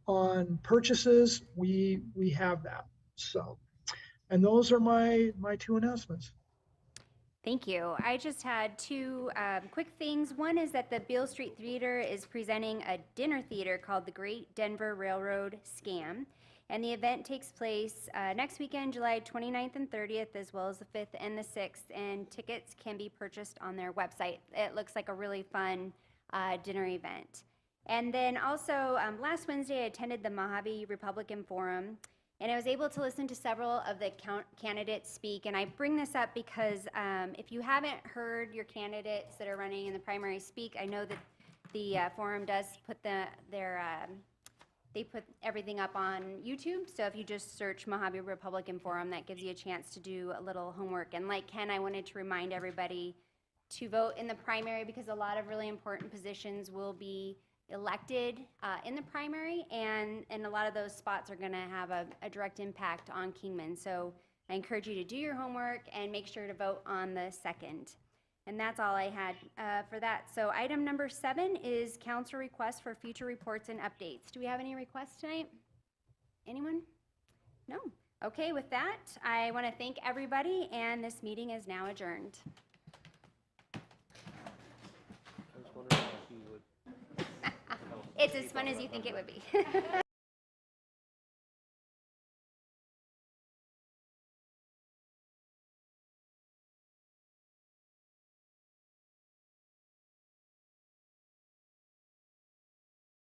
on purchases, we have that. So, and those are my two announcements. Thank you. I just had two quick things. One is that the Beale Street Theater is presenting a dinner theater called The Great Denver Railroad Scam. And the event takes place next weekend, July 29th and 30th, as well as the 5th and the 6th. And tickets can be purchased on their website. It looks like a really fun dinner event. And then also, last Wednesday, I attended the Mojave Republican Forum. And I was able to listen to several of the candidates speak. And I bring this up because if you haven't heard your candidates that are running in the primary speak, I know that the forum does put they put everything up on YouTube. So if you just search Mojave Republican Forum, that gives you a chance to do a little homework. And like Ken, I wanted to remind everybody to vote in the primary because a lot of really important positions will be elected in the primary, and a lot of those spots are going to have a direct impact on Kingman. So I encourage you to do your homework and make sure to vote on the 2nd. And that's all I had for that. So item number 7 is council requests for future reports and updates. Do we have any requests tonight? Anyone? No? Okay, with that, I want to thank everybody, and this meeting is now adjourned. I was wondering if he would. It's as fun as you think it would be.